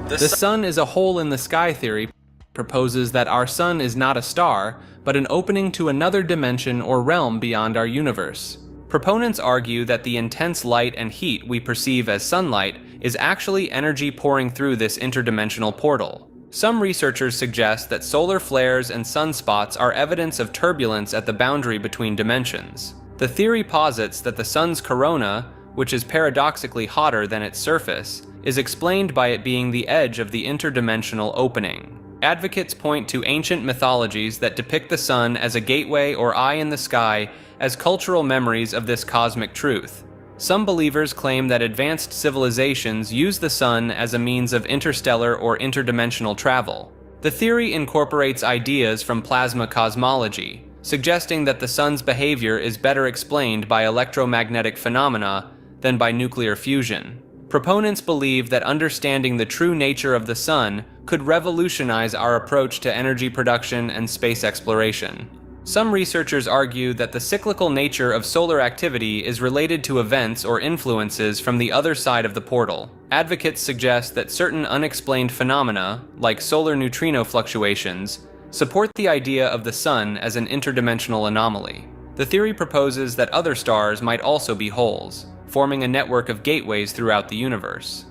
The sun is a hole in the sky theory proposes that our sun is not a star, but an opening to another dimension or realm beyond our universe. Proponents argue that the intense light and heat we perceive as sunlight is actually energy pouring through this interdimensional portal. Some researchers suggest that solar flares and sunspots are evidence of turbulence at the boundary between dimensions. The theory posits that the sun's corona, which is paradoxically hotter than its surface, is explained by it being the edge of the interdimensional opening. Advocates point to ancient mythologies that depict the sun as a gateway or eye in the sky as cultural memories of this cosmic truth. Some believers claim that advanced civilizations use the sun as a means of interstellar or interdimensional travel. The theory incorporates ideas from plasma cosmology, suggesting that the sun's behavior is better explained by electromagnetic phenomena than by nuclear fusion. Proponents believe that understanding the true nature of the sun could revolutionize our approach to energy production and space exploration. Some researchers argue that the cyclical nature of solar activity is related to events or influences from the other side of the portal. Advocates suggest that certain unexplained phenomena, like solar neutrino fluctuations, support the idea of the sun as an interdimensional anomaly. The theory proposes that other stars might also be holes, forming a network of gateways throughout the universe.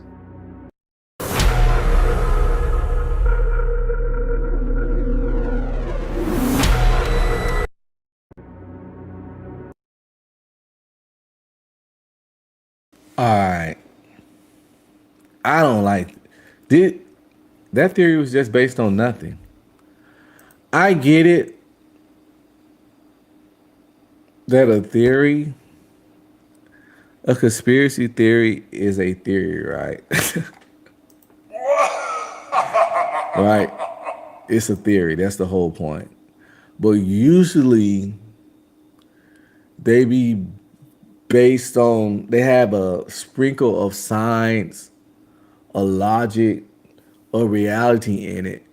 Alright. I don't like that theory was just based on nothing. I get it that a conspiracy theory is a theory, right? Right? It's a theory. That's the whole point. But usually they be based on, they have a sprinkle of science, a logic, a reality in it.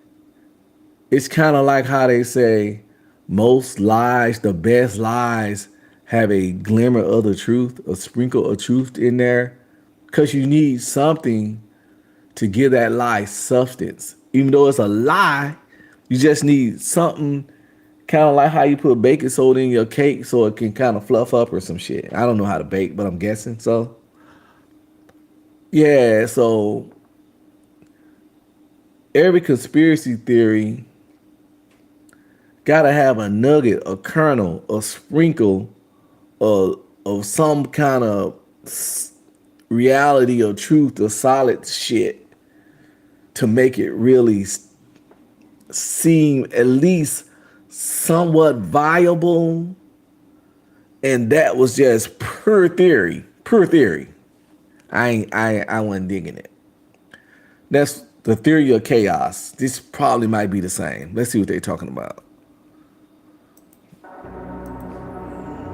It's kind of like how they say most lies, the best lies, have a glimmer of the truth, a sprinkle of truth in there, because you need something to give that lie substance. Even though it's a lie, you just need something, kind of like how you put baking soda in your cake so it can kind of fluff up or some shit. I don't know how to bake, but I'm guessing so. Yeah, so every conspiracy theory gotta have a nugget, a kernel, a sprinkle of some kind of reality or truth or solid shit to make it really seem at least somewhat viable, and that was just pure theory. Pure theory. I wasn't digging it. That's the theory of chaos. This probably might be the same. Let's see what they're talking about.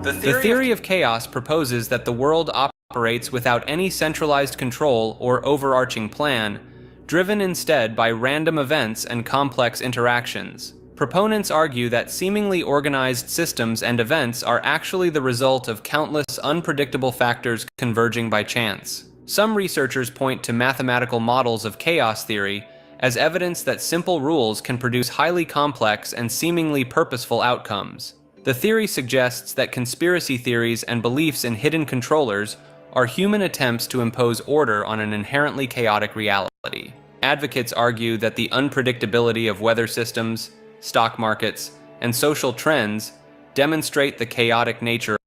The theory of chaos proposes that the world operates without any centralized control or overarching plan, driven instead by random events and complex interactions. Proponents argue that seemingly organized systems and events are actually the result of countless unpredictable factors converging by chance. Some researchers point to mathematical models of chaos theory as evidence that simple rules can produce highly complex and seemingly purposeful outcomes. The theory suggests that conspiracy theories and beliefs in hidden controllers are human attempts to impose order on an inherently chaotic reality. Advocates argue that the unpredictability of weather systems, stock markets, and social trends demonstrate the chaotic nature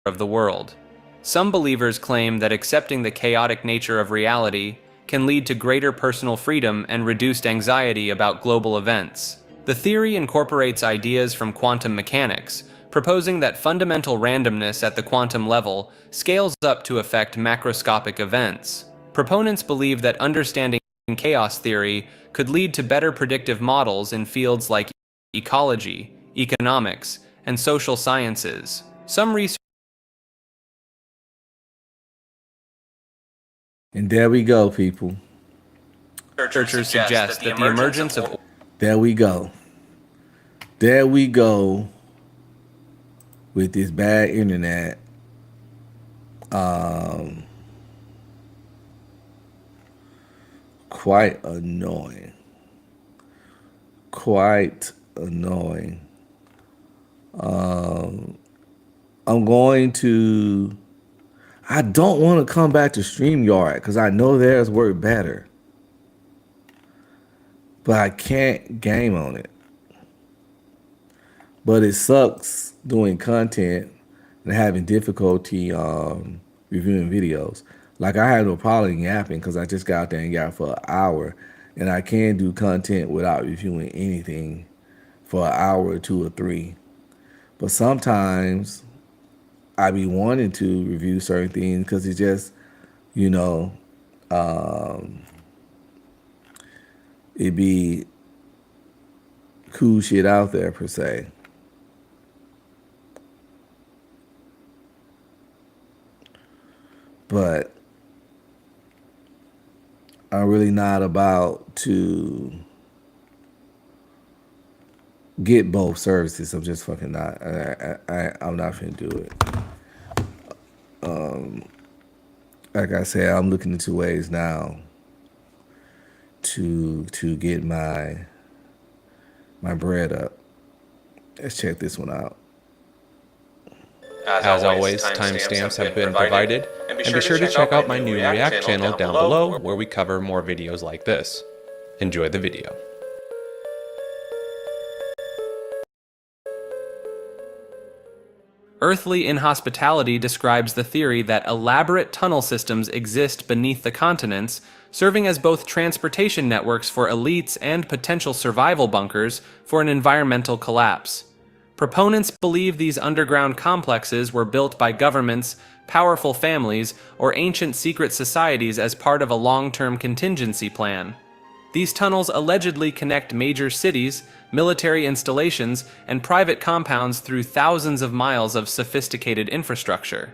of the world. Some believers claim that accepting the chaotic nature of reality can lead to greater personal freedom and reduced anxiety about global events. The theory incorporates ideas from quantum mechanics, proposing that fundamental randomness at the quantum level scales up to affect macroscopic events. Proponents believe that understanding chaos theory could lead to better predictive models in fields like ecology, economics, and social sciences. Some research And there we go, people. researchers suggest that the emergence of There we go. There we go with this bad internet. Quite annoying. Quite annoying. I'm going to. I don't want to come back to StreamYard because I know theirs work better. But I can't game on it. But it sucks doing content and having difficulty reviewing videos. Like I had no problem yapping because I just got out there and yapped for an hour, and I can do content without reviewing anything for an hour or two or three. But sometimes I be wanting to review certain things because it's just, you know, it be cool shit out there per se. But I'm really not about to get both services. I'm just fucking not. I'm not finna do it. Like I said, I'm looking into ways now to get my bread up. Let's check this one out. As always, timestamps have been provided, and be sure to check out my new React channel down below where we cover more videos like this. Enjoy the video. Earthly Inhospitality describes the theory that elaborate tunnel systems exist beneath the continents, serving as both transportation networks for elites and potential survival bunkers for an environmental collapse. Proponents believe these underground complexes were built by governments, powerful families, or ancient secret societies as part of a long-term contingency plan. These tunnels allegedly connect major cities, military installations, and private compounds through thousands of miles of sophisticated infrastructure.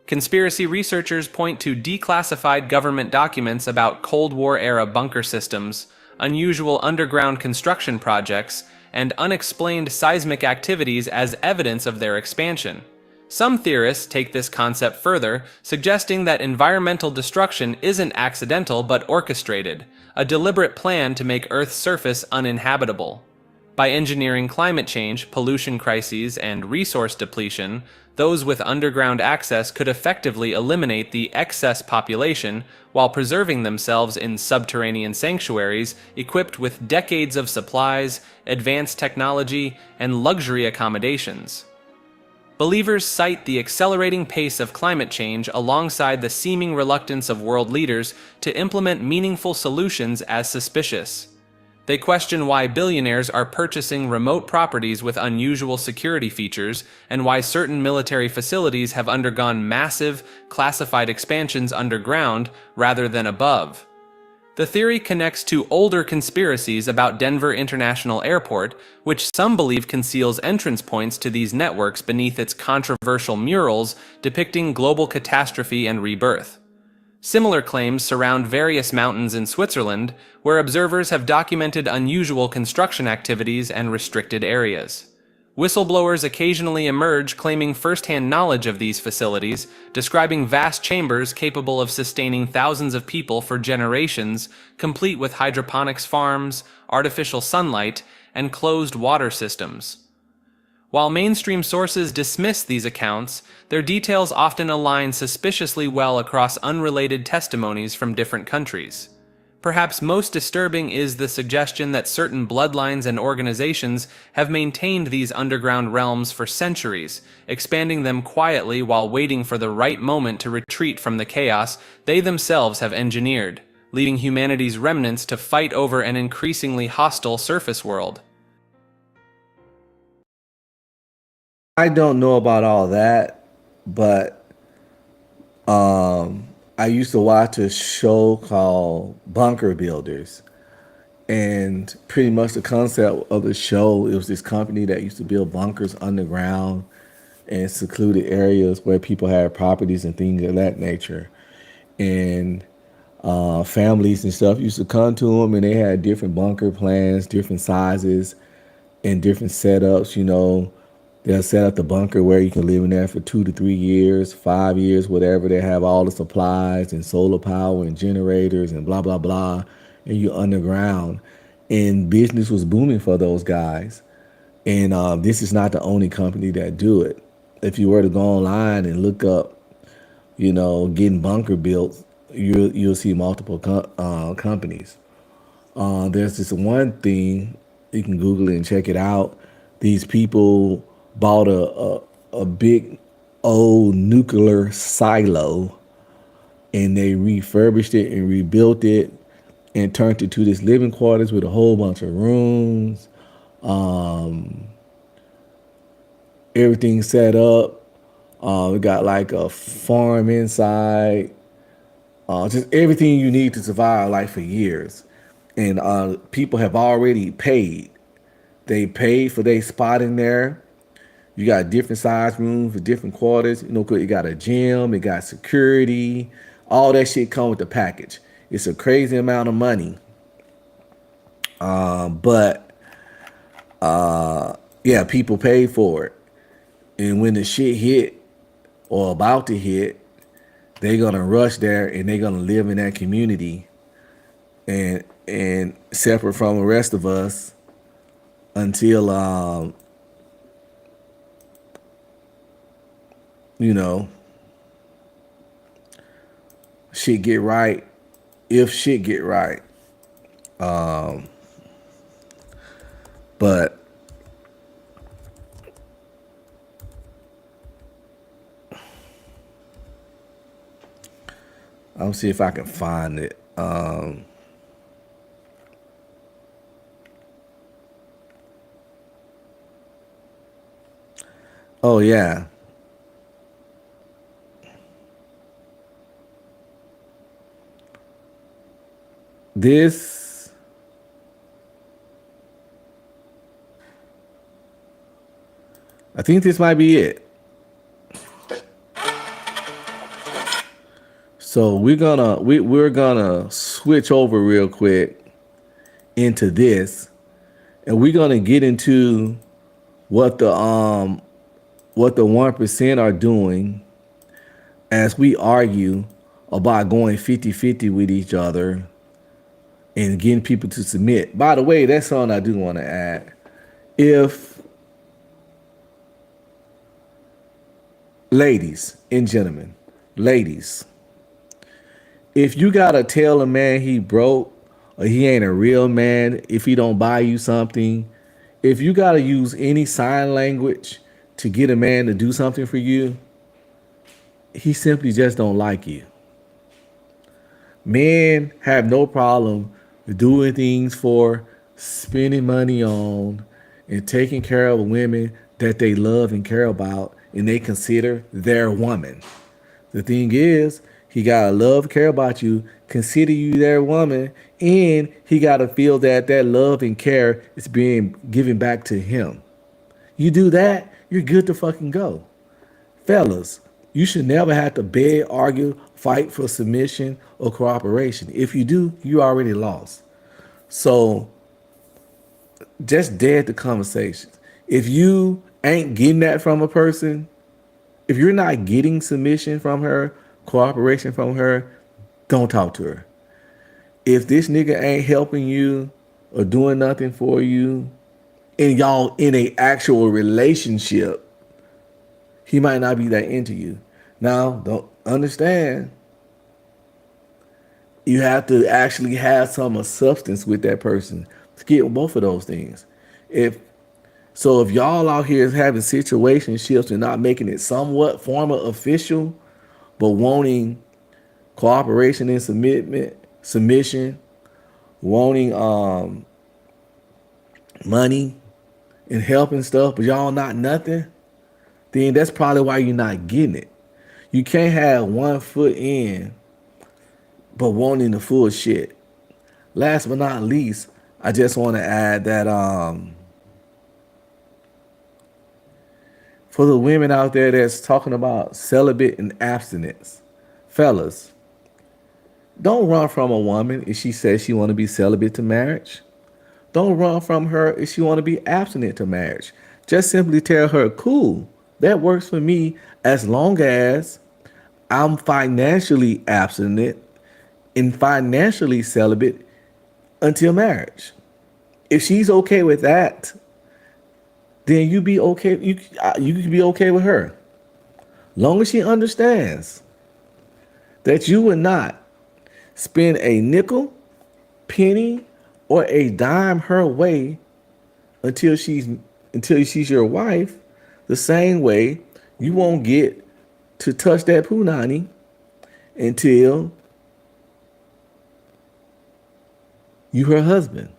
Conspiracy researchers point to declassified government documents about Cold War-era bunker systems, unusual underground construction projects, and unexplained seismic activities as evidence of their expansion. Some theorists take this concept further, suggesting that environmental destruction isn't accidental but orchestrated, a deliberate plan to make Earth's surface uninhabitable. By engineering climate change, pollution crises, and resource depletion, those with underground access could effectively eliminate the excess population while preserving themselves in subterranean sanctuaries equipped with decades of supplies, advanced technology, and luxury accommodations. Believers cite the accelerating pace of climate change alongside the seeming reluctance of world leaders to implement meaningful solutions as suspicious. They question why billionaires are purchasing remote properties with unusual security features and why certain military facilities have undergone massive, classified expansions underground rather than above. The theory connects to older conspiracies about Denver International Airport, which some believe conceals entrance points to these networks beneath its controversial murals depicting global catastrophe and rebirth. Similar claims surround various mountains in Switzerland, where observers have documented unusual construction activities and restricted areas. Whistleblowers occasionally emerge claiming first-hand knowledge of these facilities, describing vast chambers capable of sustaining thousands of people for generations, complete with hydroponics farms, artificial sunlight, and closed water systems. While mainstream sources dismiss these accounts, their details often align suspiciously well across unrelated testimonies from different countries. Perhaps most disturbing is the suggestion that certain bloodlines and organizations have maintained these underground realms for centuries, expanding them quietly while waiting for the right moment to retreat from the chaos they themselves have engineered, leaving humanity's remnants to fight over an increasingly hostile surface world. I don't know about all that, but I used to watch a show called Bunker Builders, and pretty much the concept of the show, it was this company that used to build bunkers underground in secluded areas where people had properties and things of that nature, and families and stuff used to come to them, and they had different bunker plans, different sizes, and different setups. They'll set up the bunker where you can live in there for 2 to 3 years, 5 years, whatever. They have all the supplies and solar power and generators and blah, blah, blah. And you're underground. And business was booming for those guys. And this is not the only company that do it. If you were to go online and look up, getting bunker built, you'll see multiple companies. There's this one thing, you can Google it and check it out. These people bought a big old nuclear silo, and they refurbished it and rebuilt it and turned it to this living quarters with a whole bunch of rooms, everything set up. We got like a farm inside, just everything you need to survive life for years. And people have already paid. They paid for their spot in there. You got different size rooms for different quarters. You got a gym, it got security, all that shit come with the package. It's a crazy amount of money. But people pay for it. And when the shit hit or about to hit, they're gonna rush there and they're gonna live in that community and separate from the rest of us until shit get right, if shit get right. But I'll see if I can find it. Oh yeah. I think this might be it. So we're gonna switch over real quick into this, and we're gonna get into what the 1% are doing as we argue about going 50-50 with each other and getting people to submit. By the way, that's something I do want to add. If ladies and gentlemen, if you gotta tell a man he broke or he ain't a real man if he don't buy you something, if you gotta use any sign language to get a man to do something for you, he simply just don't like you. Men have no problem doing things for spending money on and taking care of women that they love and care about and they consider their woman. The thing is, he gotta love, care about you, consider you their woman, and he gotta feel that that love and care is being given back to him. You do that, you're good to fucking go. Fellas, you should never have to beg, argue, fight for submission or cooperation. If you do, you already lost. So just dead the conversation. If you ain't getting that from a person, if you're not getting submission from her, cooperation from her, don't talk to her. If this nigga ain't helping you or doing nothing for you, and y'all in a actual relationship, he might not be that into you. Now, don't understand. You have to actually have some substance with that person to get both of those things. If y'all out here is having situationships and not making it somewhat formal official, but wanting cooperation and submission, wanting money and help and stuff, but y'all not nothing, then that's probably why you're not getting it. You can't have one foot in but wanting the full shit. Last but not least, I just want to add that for the women out there that's talking about celibate and abstinence, fellas, don't run from a woman if she says she want to be celibate to marriage. Don't run from her if she want to be abstinent to marriage. Just simply tell her, cool, that works for me as long as I'm financially abstinent and financially celibate until marriage. If she's okay with that, then you be okay. You can be okay with her, long as she understands that you would not spend a nickel, penny, or a dime her way until she's your wife. The same way you won't get to touch that punani until you her husband.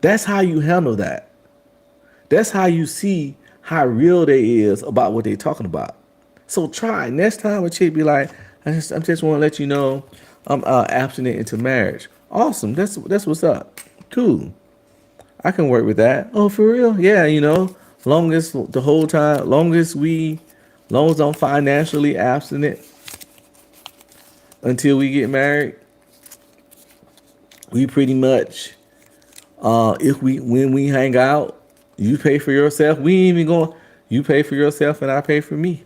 That's how you handle that. That's how you see how real they is about what they talking about. So try next time a chick be like, I just want to let you know I'm abstinent into marriage. Awesome. That's what's up. Cool. I can work with that. Oh, for real? Yeah, long as the whole time, long as I'm financially abstinent until we get married, we pretty much when we hang out, you pay for yourself. We ain't even going, you pay for yourself and I pay for me.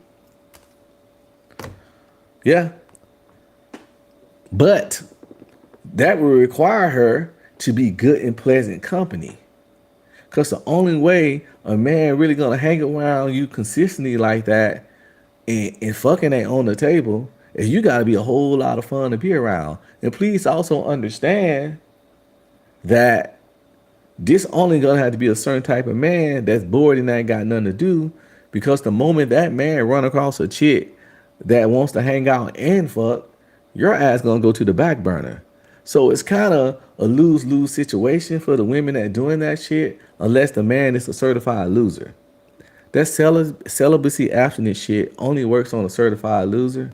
Yeah. But that will require her to be good and pleasant company. Because the only way a man really gonna hang around you consistently like that and fucking ain't on the table is you gotta be a whole lot of fun to be around. And please also understand that this only gonna have to be a certain type of man that's bored and ain't got nothing to do, because the moment that man run across a chick that wants to hang out and fuck, your ass gonna go to the back burner. So it's kind of a lose-lose situation for the women that doing that shit, unless the man is a certified loser. That celibacy abstinence shit only works on a certified loser.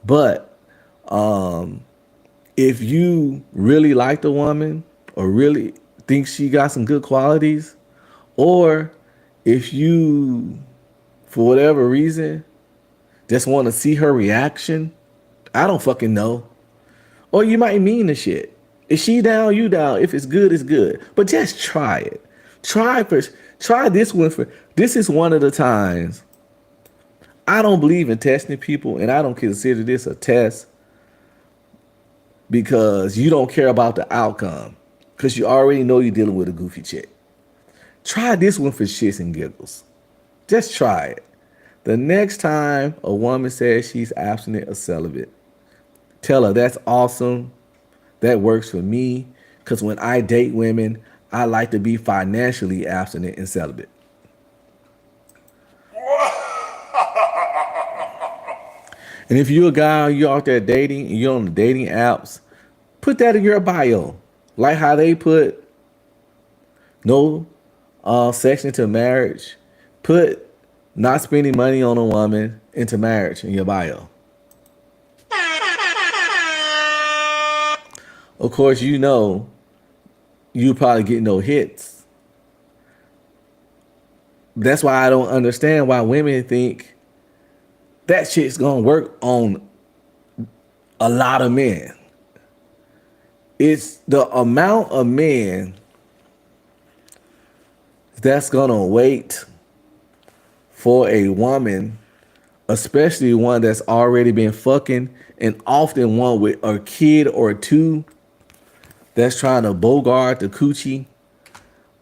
But if you really like the woman or really think she got some good qualities, or if you, for whatever reason, just want to see her reaction, I don't fucking know. Or you might mean the shit. If she down, you down. If it's good, it's good. But just try it. Try this one for. This is one of the times. I don't believe in testing people, and I don't consider this a test because you don't care about the outcome, because you already know you're dealing with a goofy chick. Try this one for shits and giggles. Just try it. The next time a woman says she's abstinent or celibate, tell her that's awesome. That works for me, because when I date women, I like to be financially abstinent and celibate. And if you're a guy, you're out there dating, and you're on the dating apps, put that in your bio. Like how they put no section to marriage, put not spending money on a woman into marriage in your bio. Of course, you know you probably get no hits. That's why I don't understand why women think that shit's gonna work on a lot of men. It's the amount of men that's gonna wait for a woman, especially one that's already been fucking, and often one with a kid or two that's trying to bogart the coochie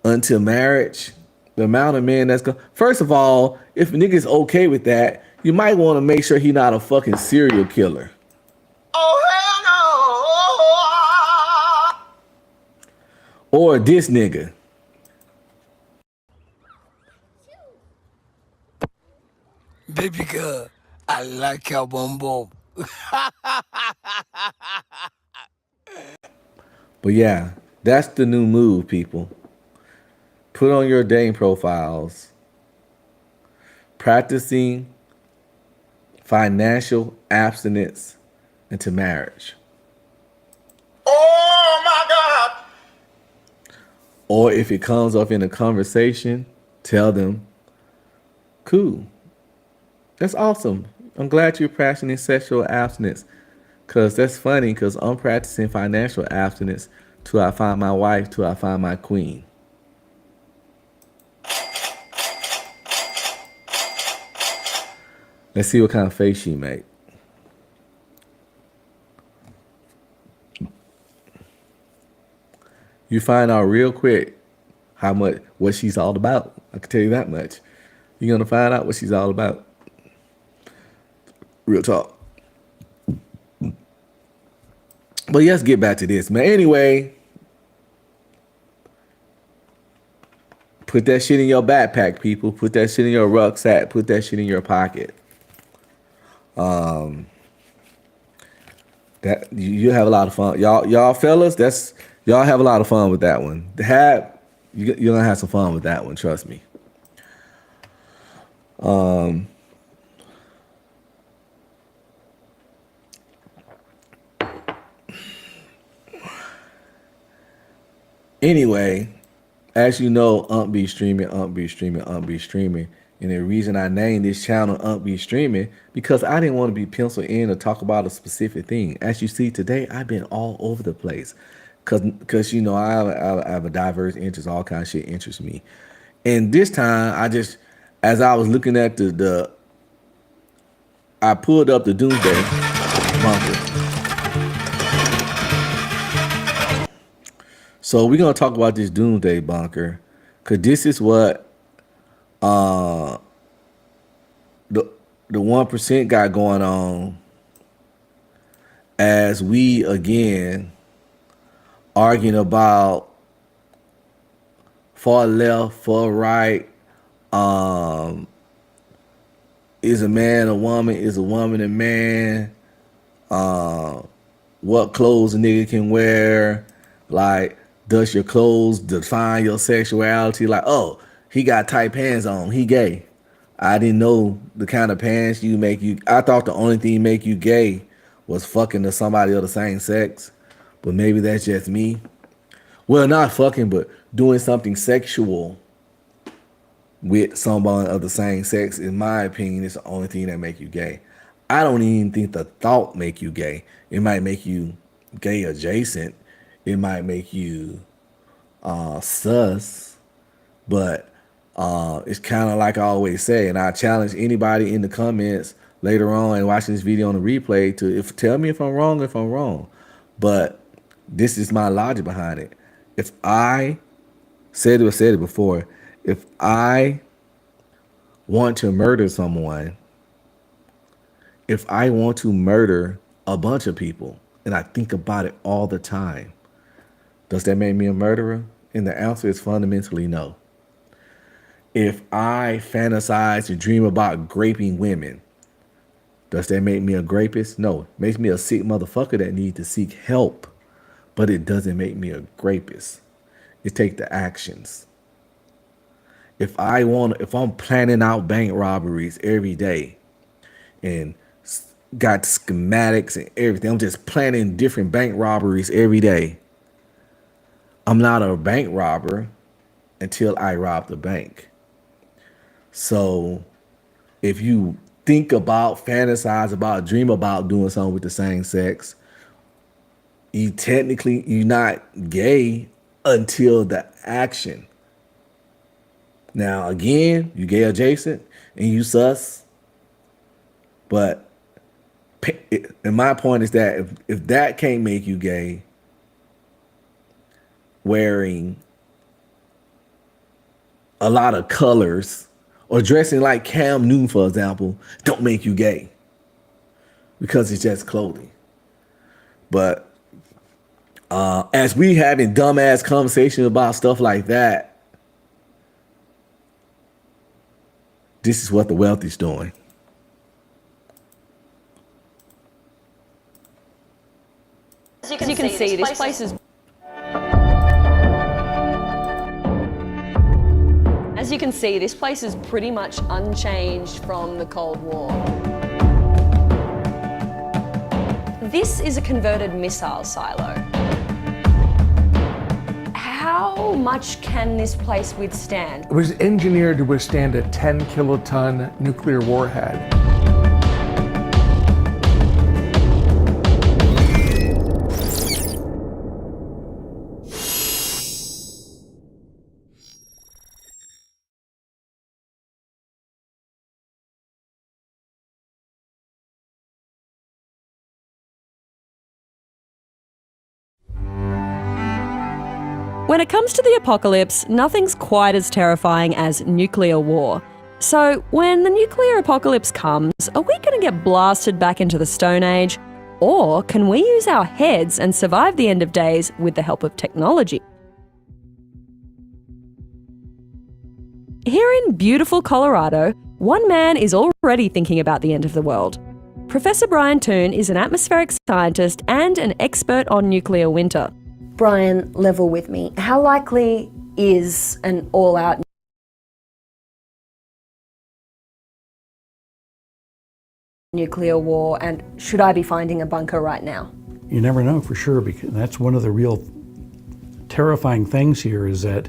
until marriage. The amount of men that's going. First of all, if a nigga's okay with that, you might want to make sure he not a fucking serial killer. Oh, hell no. Or this nigga. Baby girl, I like your bum bum. But yeah, that's the new move, people. Put on your dating profiles. Practicing financial abstinence into marriage. Oh my God. Or if it comes up in a conversation, tell them, cool. That's awesome. I'm glad you're practicing sexual abstinence. Because that's funny, because I'm practicing financial abstinence till I find my wife, till I find my queen. Let's see what kind of face she make. You find out real quick what she's all about. I can tell you that much. You're gonna find out what she's all about. Real talk. But let's get back to this, man. Anyway, put that shit in your backpack, people. Put that shit in your rucksack. Put that shit in your pocket. That you have a lot of fun, y'all fellas. Y'all have a lot of fun with that one. You're gonna have some fun with that one. Trust me. Anyway, as you know, be streaming. And the reason I named this channel Be Streaming, because I didn't want to be penciled in to talk about a specific thing. As you see today, I've been all over the place. Cause you know, I have a diverse interest, all kinds of shit interests me. And this time as I was looking at I pulled up the Doomsday Bunker. So we're gonna talk about this Doomsday Bunker, cause this is what the 1% got going on as we again arguing about far left, far right. Is a man a woman? Is a woman a man? What clothes a nigga can wear? Like, does your clothes define your sexuality? Like, oh, he got tight pants on, he gay. I didn't know the kind of pants I thought the only thing make you gay was fucking to somebody of the same sex. But maybe that's just me. Well, not fucking, but doing something sexual with someone of the same sex, in my opinion, is the only thing that make you gay. I don't even think the thought make you gay. It might make you gay adjacent. It might make you sus. But it's kind of like I always say, and I challenge anybody in the comments later on and watching this video on the replay to tell me if I'm wrong. But this is my logic behind it. If I said it before, if I want to murder someone, if I want to murder a bunch of people, and I think about it all the time, does that make me a murderer? And the answer is fundamentally no. If I fantasize and dream about raping women, does that make me a rapist? No. It makes me a sick motherfucker that needs to seek help. but it doesn't make me a rapist. It takes the actions. If I'm planning out bank robberies every day and got schematics and everything, I'm just planning different bank robberies every day. I'm not a bank robber until I rob the bank. So if you think about, fantasize about, dream about doing something with the same sex, you're not gay until the action. Now, again, you gay adjacent and you sus. But, and my point is that if that can't make you gay, wearing a lot of colors or dressing like Cam Newton, for example, don't make you gay because it's just clothing. But as we having dumbass conversations about stuff like that, this is what the wealthy's doing. As you can see, this place is... As you can see, this place is pretty much unchanged from the Cold War. This is a converted missile silo. How much can this place withstand? It was engineered to withstand a 10-kiloton nuclear warhead. When it comes to the apocalypse, nothing's quite as terrifying as nuclear war. So, when the nuclear apocalypse comes, are we going to get blasted back into the Stone Age? Or can we use our heads and survive the end of days with the help of technology? Here in beautiful Colorado, one man is already thinking about the end of the world. Professor Brian Toon is an atmospheric scientist and an expert on nuclear winter. Brian, level with me. How likely is an all-out nuclear war, and should I be finding a bunker right now? You never know for sure, because that's one of the real terrifying things here, is that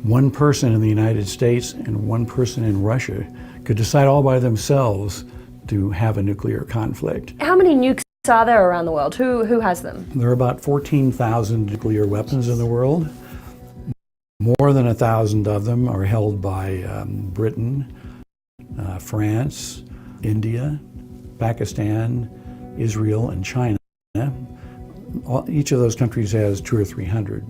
one person in the United States and one person in Russia could decide all by themselves to have a nuclear conflict. How many nukes are there around the world? Who has them? There are about 14,000 nuclear weapons in the world. More than 1,000 of them are held by Britain, France, India, Pakistan, Israel, and China. Each of those countries has 200 or 300.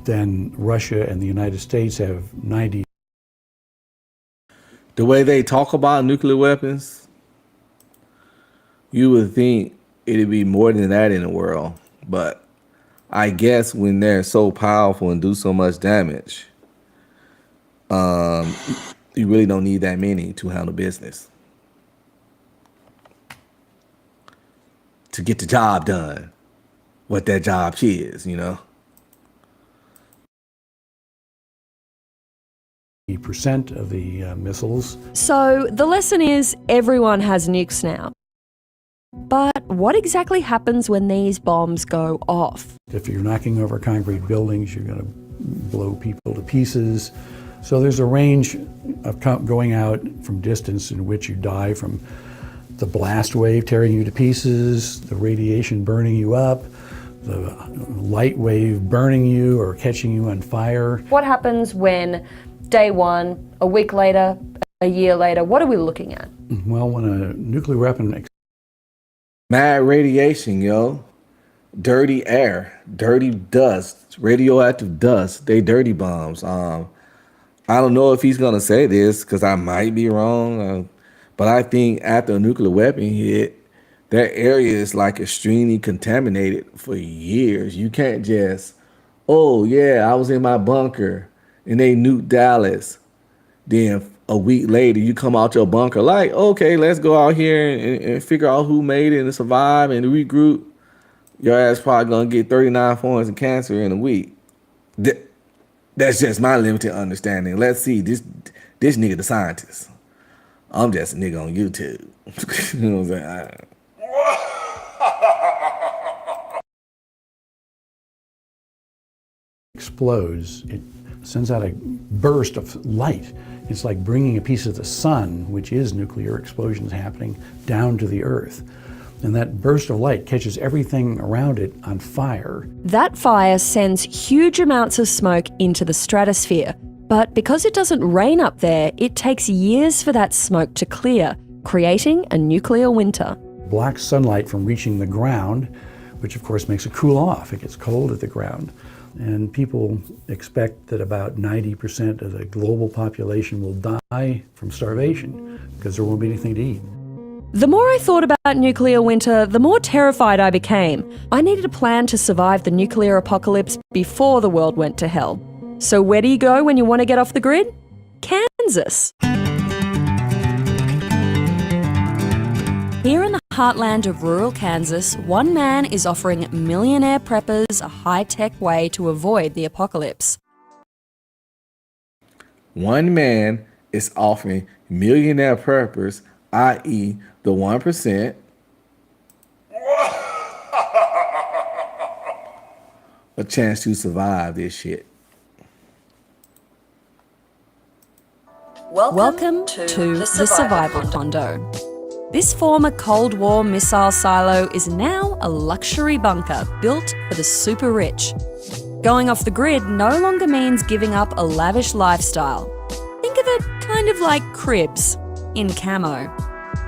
Then Russia and the United States have 90. The way they talk about nuclear weapons, you would think it'd be more than that in the world. But I guess when they're so powerful and do so much damage, you really don't need that many to handle business, to get the job done, what that job is, you know? % of the missiles. So the lesson is everyone has nukes now. But what exactly happens when these bombs go off? If you're knocking over concrete buildings, you're going to blow people to pieces. So there's a range of going out from distance in which you die from the blast wave tearing you to pieces, the radiation burning you up, the light wave burning you or catching you on fire. What happens when day one, a week later, a year later, what are we looking at? Well, when a nuclear weapon... Mad radiation, yo. Dirty air, dirty dust, radioactive dust. They dirty bombs. I don't know if he's going to say this because I might be wrong. But I think after a nuclear weapon hit, that area is like extremely contaminated for years. You can't just, oh yeah, I was in my bunker and they nuked Dallas. Then a week later, you come out your bunker like, okay, let's go out here and figure out who made it and survive and regroup. your ass probably gonna get 39 forms of cancer in a week. That's just my limited understanding. Let's see, this nigga the scientist. I'm just a nigga on YouTube. You know what I'm saying? Explodes. It sends out a burst of light. It's like bringing a piece of the sun, which is nuclear explosions happening, down to the Earth. And that burst of light catches everything around it on fire. That fire sends huge amounts of smoke into the stratosphere. But because it doesn't rain up there, it takes years for that smoke to clear, creating a nuclear winter. Blocks sunlight from reaching the ground, which of course makes it cool off. It gets cold at the ground. And people expect that about 90% of the global population will die from starvation because there won't be anything to eat. The more I thought about nuclear winter, the more terrified I became. I needed a plan to survive the nuclear apocalypse before the world went to hell. So where do you go when you want to get off the grid? Kansas. Here in the heartland of rural Kansas, one man is offering millionaire preppers a high-tech way to avoid the apocalypse. One man is offering millionaire preppers, i.e. the 1%, a chance to survive this shit. Welcome to the Survival Condo. This former Cold War missile silo is now a luxury bunker built for the super rich. Going off the grid no longer means giving up a lavish lifestyle. Think of it kind of like Cribs, in camo.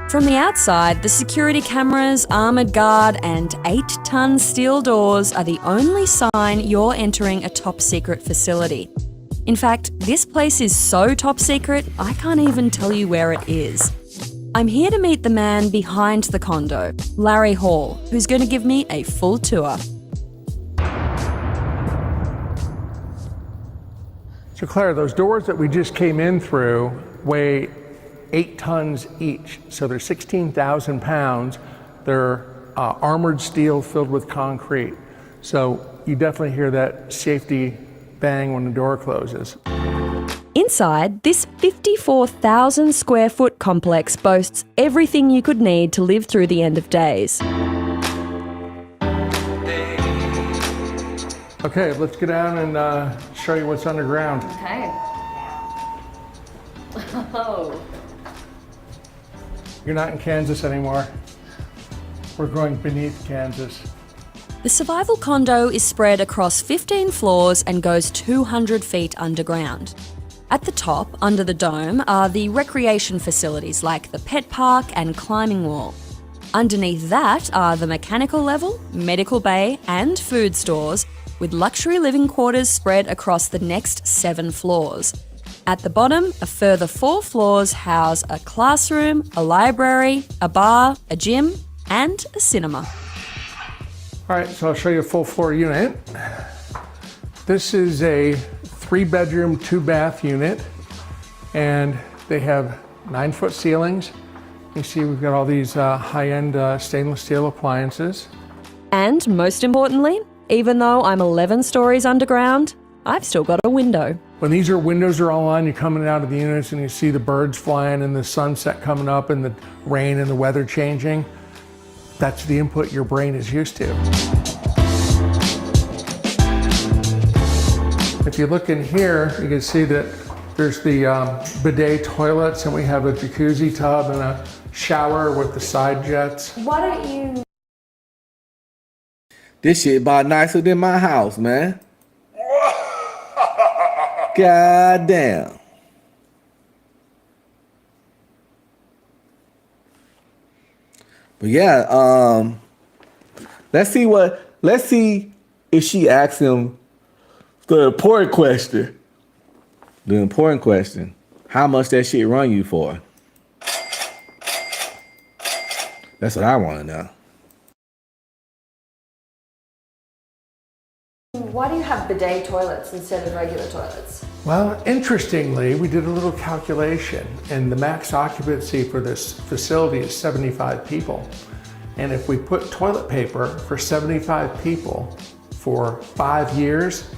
From the outside, the security cameras, armoured guard, and 8-ton steel doors are the only sign you're entering a top-secret facility. In fact, this place is so top secret, I can't even tell you where it is. I'm here to meet the man behind the condo, Larry Hall, who's going to give me a full tour. So Claire, those doors that we just came in through weigh 8 tons each. So they're 16,000 pounds. They're armored steel filled with concrete. So you definitely hear that safety bang when the door closes. Inside, this 54,000 square foot complex boasts everything you could need to live through the end of days. Okay, let's get down and show you what's underground. Okay. Oh. You're not in Kansas anymore. We're going beneath Kansas. The survival condo is spread across 15 floors and goes 200 feet underground. At the top, under the dome, are the recreation facilities like the pet park and climbing wall. Underneath that are the mechanical level, medical bay, and food stores, with luxury living quarters spread across the next 7 floors. At the bottom, a further 4 floors house a classroom, a library, a bar, a gym, and a cinema. All right, so I'll show you a full floor unit. This is a 3-bedroom, 2-bath unit, and they have 9-foot ceilings. You see we've got all these high-end stainless steel appliances. And most importantly, even though I'm 11 stories underground, I've still got a window. When these windows are all on, you're coming out of the units and you see the birds flying and the sunset coming up and the rain and the weather changing. That's the input your brain is used to. If you look in here, you can see that there's the bidet toilets, and we have a jacuzzi tub and a shower with the side jets. Why don't you... This shit about nicer than my house, man. God damn. But yeah, let's see if she asks him the important question. The important question. How much that shit run you for? That's what I want to know. Why do you have bidet toilets instead of regular toilets? Well, interestingly, we did a little calculation, and the max occupancy for this facility is 75 people. And if we put toilet paper for 75 people for 5 years,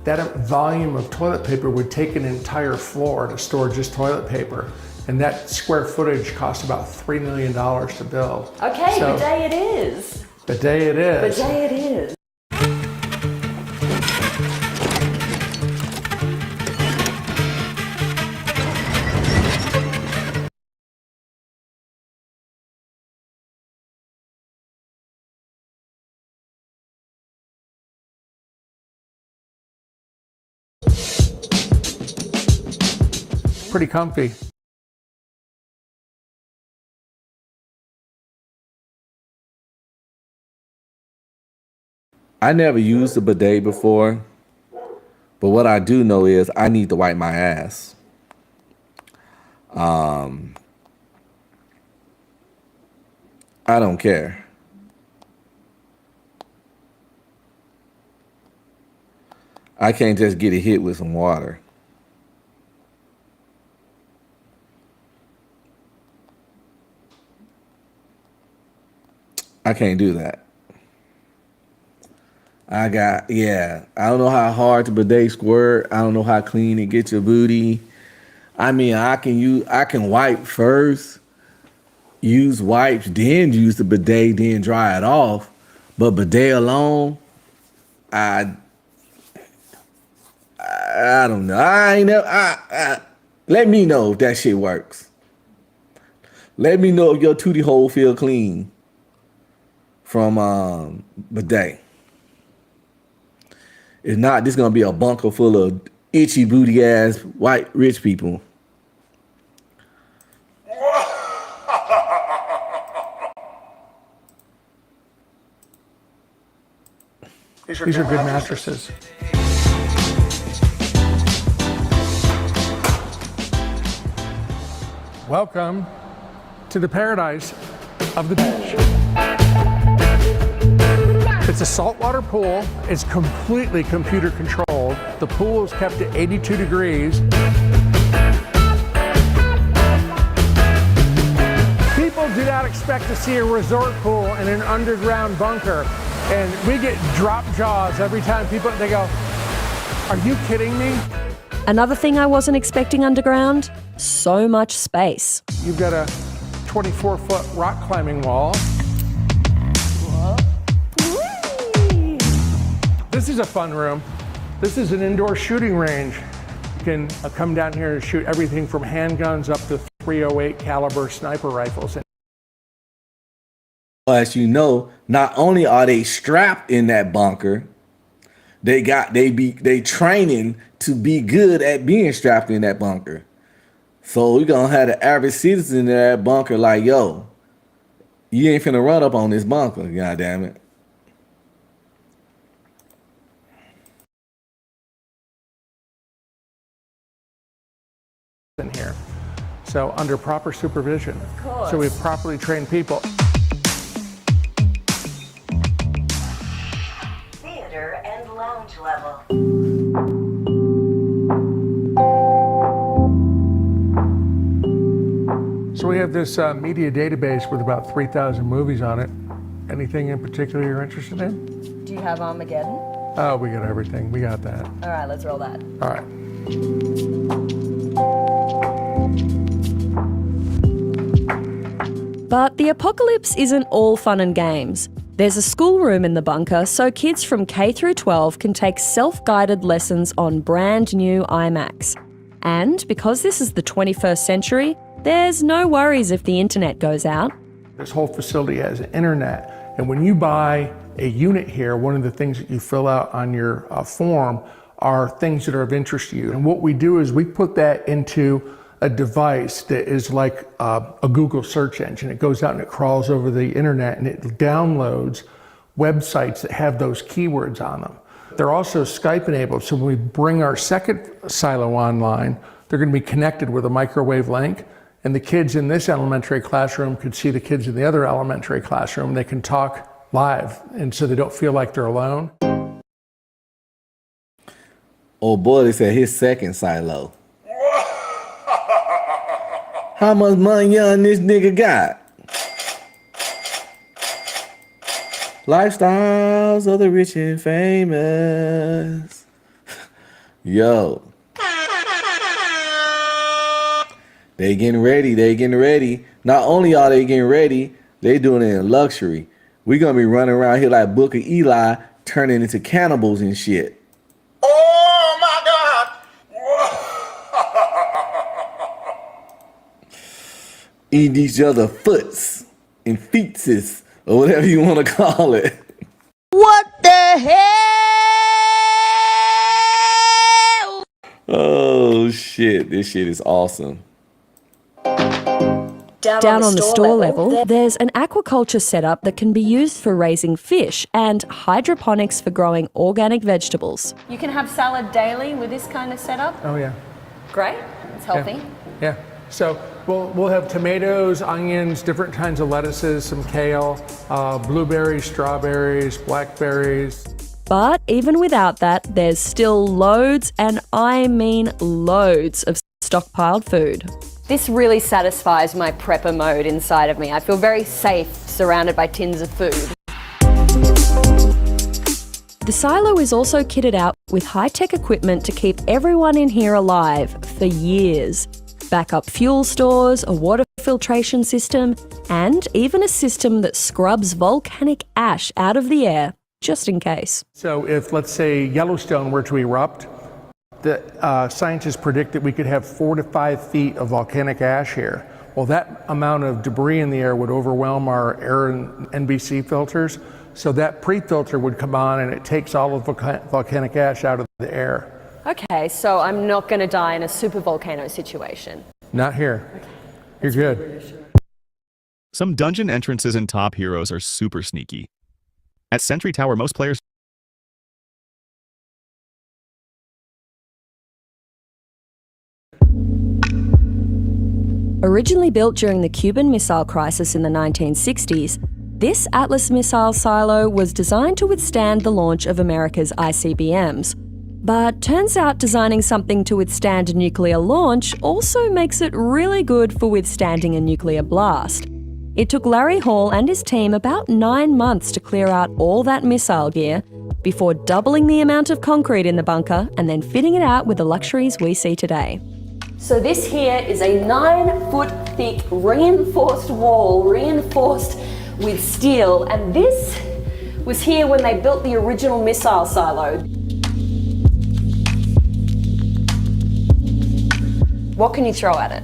that volume of toilet paper would take an entire floor to store just toilet paper. And that square footage costs about $3 million to build. Okay, So, bidet it is. bidet it is. Bidet it is. Pretty comfy. I never used a bidet before, but what I do know is I need to wipe my ass. I don't care. I can't just get it hit with some water. I can't do that. I don't know how hard the bidet squirt. I don't know how clean it gets your booty. I mean, I can wipe first, use wipes, then use the bidet, then dry it off. But bidet alone, I don't know. I ain't never. Let me know if that shit works. Let me know if your tootie hole feel clean from bidet. If not, this gonna be a bunker full of itchy booty ass white rich people. These are good mattresses. Welcome to the paradise of the beach. It's a saltwater pool. It's completely computer controlled. The pool is kept at 82 degrees. People do not expect to see a resort pool in an underground bunker. And we get drop jaws every time they go, "Are you kidding me?" Another thing I wasn't expecting underground, so much space. You've got a 24-foot rock climbing wall. This is a fun room. This is an indoor shooting range. You can come down here and shoot everything from handguns up to .308 caliber sniper rifles. As you know, not only are they strapped in that bunker, they training to be good at being strapped in that bunker. So we're gonna have the average citizen in that bunker like, yo, you ain't finna run up on this bunker, god damn it. In here. So under proper supervision. So we have properly trained people. Theater and lounge level. So we have this media database with about 3,000 movies on it. Anything in particular you're interested in? Do you have Armageddon? Oh, we got everything. We got that. All right, let's roll that. All right. But the apocalypse isn't all fun and games. There's a schoolroom in the bunker so kids from K through 12 can take self-guided lessons on brand new iMacs. And because this is the 21st century, there's no worries if the internet goes out. This whole facility has internet. And when you buy a unit here, one of the things that you fill out on your form are things that are of interest to you. And what we do is we put that into a device that is like a Google search engine. It goes out and it crawls over the internet and it downloads websites that have those keywords on them. They're also Skype enabled, so when we bring our second silo online, they're going to be connected with a microwave link, and the kids in this elementary classroom could see the kids in the other elementary classroom. They can talk live, and so they don't feel like they're alone. Oh boy, they said his second silo. How much money young this nigga got? Lifestyles of the rich and famous. Yo. They getting ready. Not only are they getting ready, they doing it in luxury. We gonna be running around here like Book of Eli, turning into cannibals and shit. Oh my God! Eating each other foots and feetses, or whatever you want to call it. What the hell? Oh shit, this shit is awesome. Down on the store level, there's an aquaculture setup that can be used for raising fish and hydroponics for growing organic vegetables. You can have salad daily with this kind of setup. Oh yeah. Great. It's healthy. Yeah. So we'll have tomatoes, onions, different kinds of lettuces, some kale, blueberries, strawberries, blackberries. But even without that, there's still loads, and I mean loads, of stockpiled food. This really satisfies my prepper mode inside of me. I feel very safe surrounded by tins of food. The silo is also kitted out with high-tech equipment to keep everyone in here alive for years. Backup fuel stores, a water filtration system, and even a system that scrubs volcanic ash out of the air, just in case. So if, let's say, Yellowstone were to erupt, the scientists predict that we could have 4 to 5 feet of volcanic ash here. Well, that amount of debris in the air would overwhelm our air and NBC filters. So that pre-filter would come on and it takes all of volcanic ash out of the air. Okay, so I'm not going to die in a super volcano situation. Not here. You're good. Some dungeon entrances in Top Heroes are super sneaky. At Sentry Tower, most players Originally built during the Cuban Missile Crisis in the 1960s, this Atlas missile silo was designed to withstand the launch of America's ICBMs. But turns out designing something to withstand a nuclear launch also makes it really good for withstanding a nuclear blast. It took Larry Hall and his team about 9 months to clear out all that missile gear before doubling the amount of concrete in the bunker and then fitting it out with the luxuries we see today. So this here is a 9-foot thick reinforced wall, reinforced with steel, and this was here when they built the original missile silo. What can you throw at it?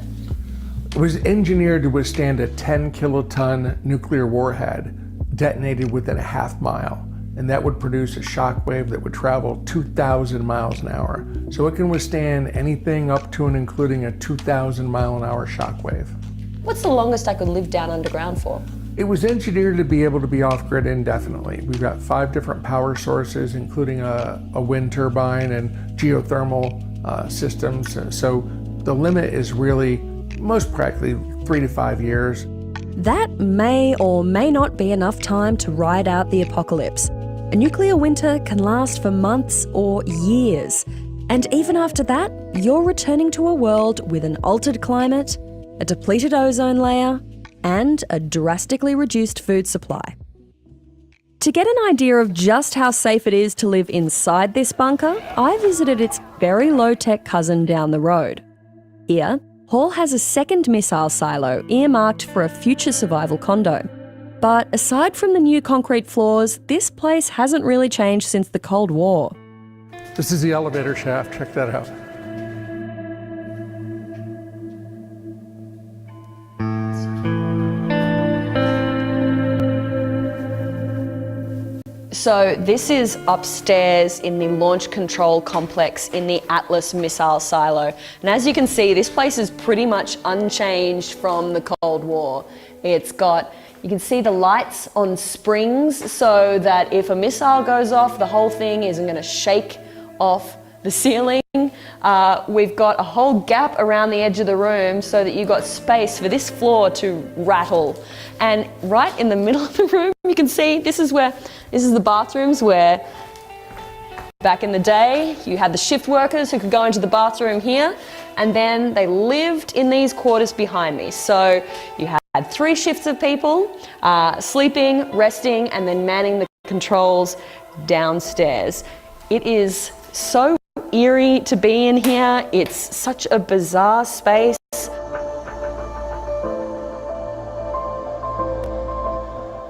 It was engineered to withstand a 10-kiloton nuclear warhead detonated within a half mile. And that would produce a shock wave that would travel 2,000 miles an hour. So it can withstand anything up to and including a 2,000 mile an hour shock wave. What's the longest I could live down underground for? It was engineered to be able to be off-grid indefinitely. We've got 5 different power sources, including a wind turbine and geothermal systems. So the limit is really, most practically, 3 to 5 years. That may or may not be enough time to ride out the apocalypse. A nuclear winter can last for months or years. And even after that, you're returning to a world with an altered climate, a depleted ozone layer, and a drastically reduced food supply. To get an idea of just how safe it is to live inside this bunker, I visited its very low-tech cousin down the road. Here, Hall has a second missile silo earmarked for a future survival condo. But aside from the new concrete floors, this place hasn't really changed since the Cold War. This is the elevator shaft, check that out. So this is upstairs in the launch control complex in the Atlas missile silo. And as you can see, this place is pretty much unchanged from the Cold War. It's got, you can see the lights on springs so that if a missile goes off, the whole thing isn't going to shake off the ceiling. We've got a whole gap around the edge of the room so that you've got space for this floor to rattle. And right in the middle of the room, you can see this is the bathrooms where back in the day you had the shift workers who could go into the bathroom here, and then they lived in these quarters behind me. So you had 3 shifts of people sleeping, resting, and then manning the controls downstairs. It is so eerie to be in here. It's such a bizarre space.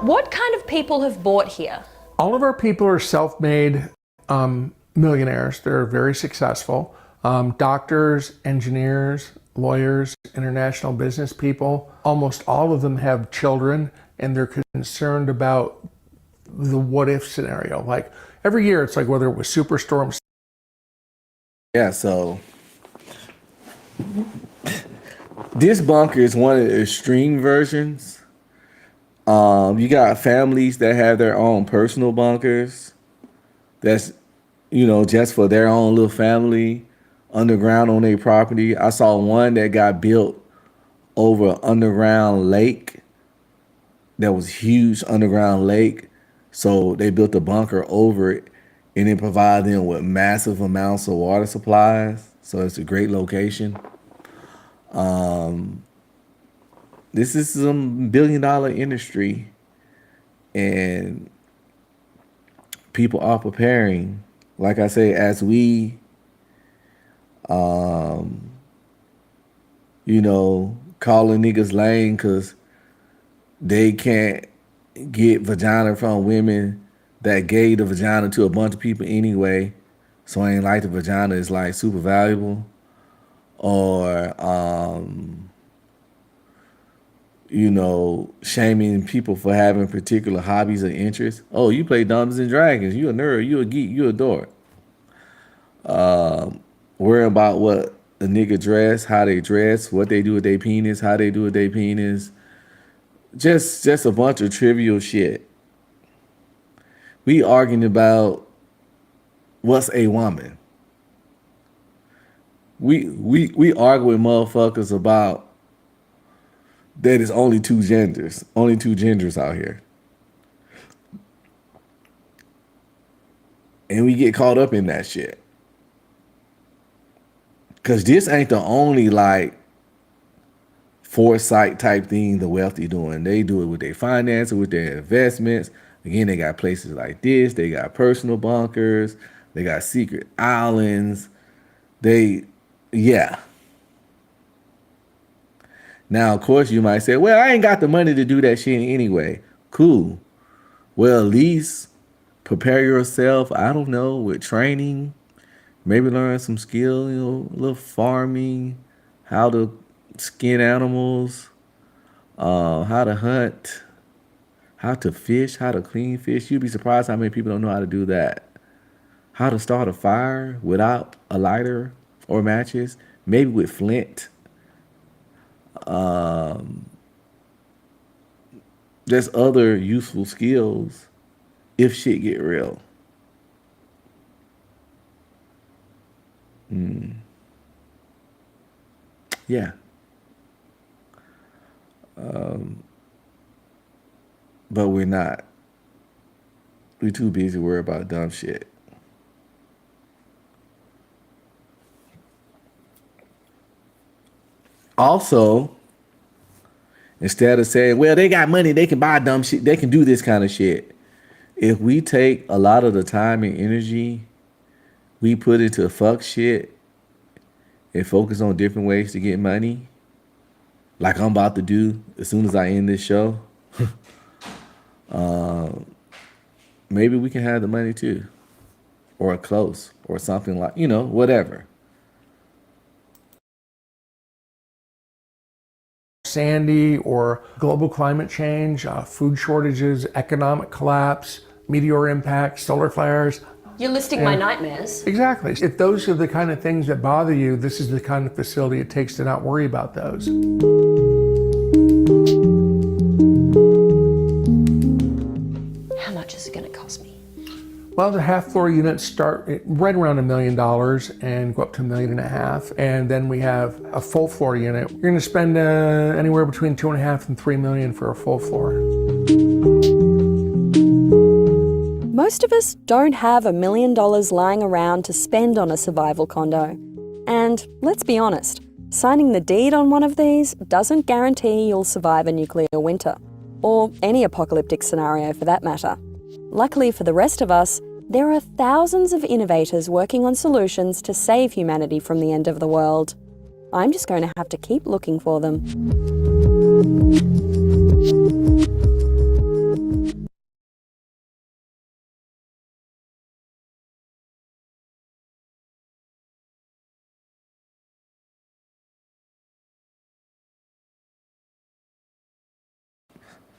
What kind of people have bought here? All of our people are self-made millionaires. They're very successful. Doctors, engineers, lawyers, international business people. Almost all of them have children, and they're concerned about the what if scenario. Like every year, it's like whether it was Superstorm. Yeah, so this bunker is one of the extreme versions. You got families that have their own personal bunkers. That's, just for their own little family underground on their property. I saw one that got built over an underground lake. That was huge underground lake. So they built a bunker over it and it provided them with massive amounts of water supplies. So it's a great location. This is some billion-dollar industry, and people are preparing. Like I say, as we, calling niggas lame because they can't get vagina from women that gave the vagina to a bunch of people anyway. So ain't like the vagina is like super valuable, or shaming people for having particular hobbies or interests. Oh, you play Dungeons and Dragons. You a nerd. You a geek. You a dork. Worrying about what a nigga dress, how they dress, what they do with their penis, how they do with their penis. Just a bunch of trivial shit. We arguing about what's a woman. We argue with motherfuckers about that is only two genders out here. And we get caught up in that shit. Cause this ain't the only foresight type thing the wealthy doing. They do it with their finances, with their investments. Again, they got places like this. They got personal bunkers. They got secret islands. Now, of course, you might say, well, I ain't got the money to do that shit anyway. Cool. Well, at least prepare yourself, I don't know, with training. Maybe learn some skill, a little farming, how to skin animals, how to hunt, how to fish, how to clean fish. You'd be surprised how many people don't know how to do that. How to start a fire without a lighter or matches, maybe with flint. There's other useful skills if shit get real. Yeah. But we're not. We're too busy worried about dumb shit. Also, instead of saying, well, they got money, they can buy dumb shit, they can do this kind of shit. If we take a lot of the time and energy we put into fuck shit and focus on different ways to get money, like I'm about to do as soon as I end this show, maybe we can have the money too, or close, or something like, whatever. Sandy or global climate change, food shortages, economic collapse, meteor impacts, solar flares. You're listing my nightmares. Exactly. If those are the kind of things that bother you, this is the kind of facility it takes to not worry about those. How much is it going to cost me? Well, the half-floor units start right around $1 million and go up to $1.5 million. And then we have a full-floor unit. You're going to spend anywhere between $2.5 and $3 million for a full floor. Most of us don't have $1 million lying around to spend on a survival condo. And let's be honest, signing the deed on one of these doesn't guarantee you'll survive a nuclear winter, or any apocalyptic scenario for that matter. luckily for the rest of us, there are thousands of innovators working on solutions to save humanity from the end of the world. I'm just going to have to keep looking for them.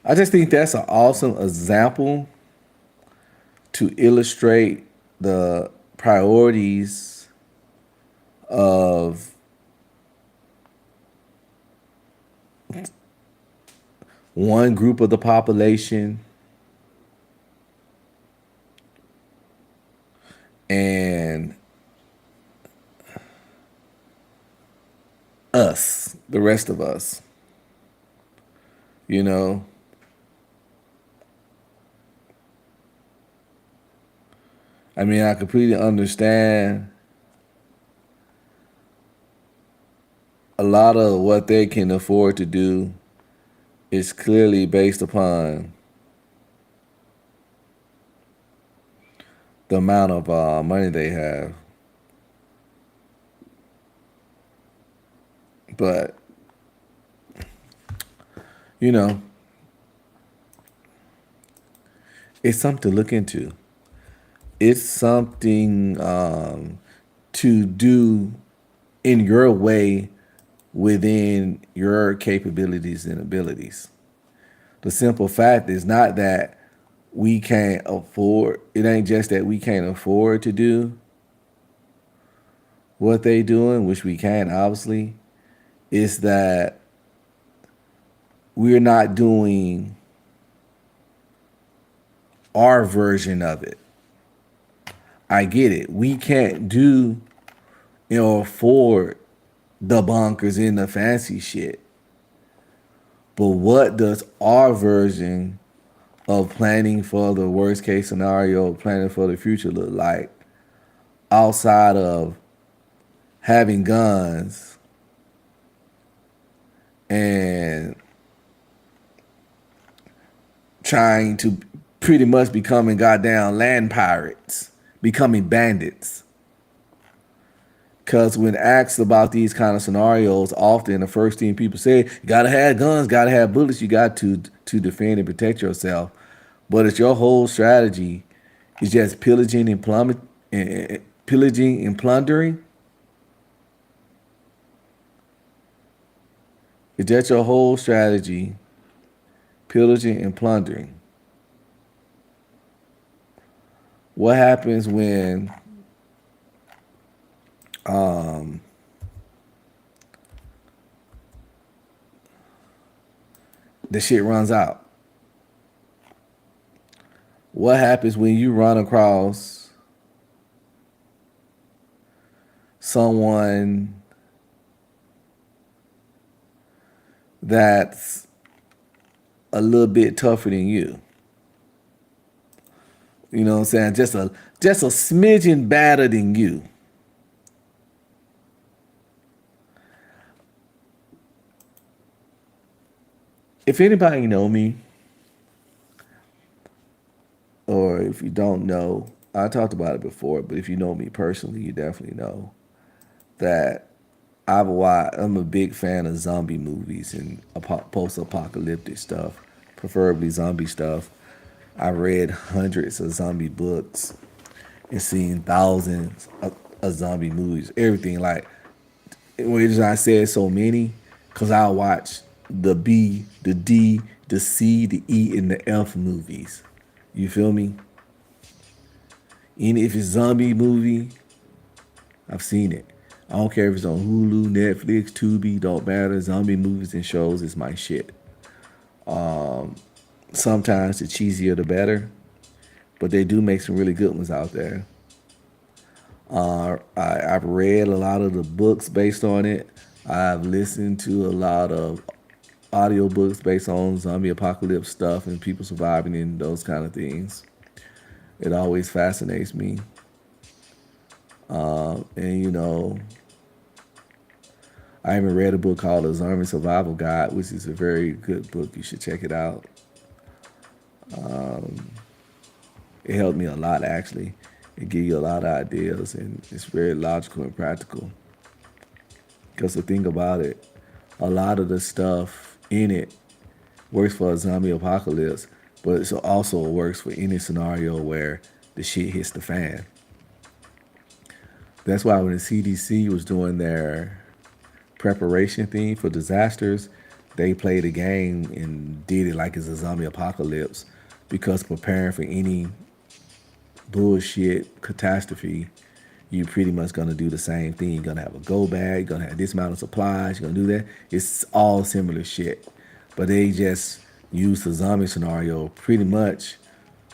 I just think that's an awesome example to illustrate the priorities of one group of the population and us, the rest of us, you know. I mean, I completely understand a lot of what they can afford to do is clearly based upon the amount of money they have. But, you know, it's something to look into. It's something to do in your way within your capabilities and abilities. The simple fact is not that we can't afford, it ain't just that we can't afford to do what they doing, which we can obviously. It's that we're not doing our version of it. I get it. We can't do, afford the bunkers and the fancy shit. But what does our version of planning for the worst case scenario, planning for the future look like outside of having guns and trying to pretty much becoming goddamn land pirates? Becoming bandits. Because when asked about these kind of scenarios, often the first thing people say, you gotta have guns, gotta have bullets, you got to defend and protect yourself. But it's your whole strategy is just pillaging and plundering. Is that your whole strategy? Pillaging and plundering. What happens when the shit runs out? What happens when you run across someone that's a little bit tougher than you? You know what I'm saying? Just a smidgen better than you. If anybody know me, or if you don't know, I talked about it before, but if you know me personally, you definitely know that I'm a big fan of zombie movies and post-apocalyptic stuff, preferably zombie stuff. I read hundreds of zombie books and seen thousands of zombie movies. Everything, like, the reason I said so many, because I watch the B, the D, the C, the E, and the F movies. You feel me? And if it's a zombie movie, I've seen it. I don't care if it's on Hulu, Netflix, Tubi, don't matter. Zombie movies and shows is my shit. Sometimes the cheesier the better, but they do make some really good ones out there. I've read a lot of the books based on it. I've listened to a lot of audiobooks based on zombie apocalypse stuff and people surviving and those kind of things. It always fascinates me. And I even read a book called The Zombie Survival Guide, which is a very good book. You should check it out. It helped me a lot, actually. It gives you a lot of ideas, and it's very logical and practical. Because the thing about it, a lot of the stuff in it works for a zombie apocalypse, but it also works for any scenario where the shit hits the fan. That's why when the CDC was doing their preparation thing for disasters, they played a game and did it like it's a zombie apocalypse, because preparing for any bullshit catastrophe, you're pretty much gonna do the same thing. You're gonna have a go bag, you're gonna have this amount of supplies, you're gonna do that. It's all similar shit. But they just used the zombie scenario pretty much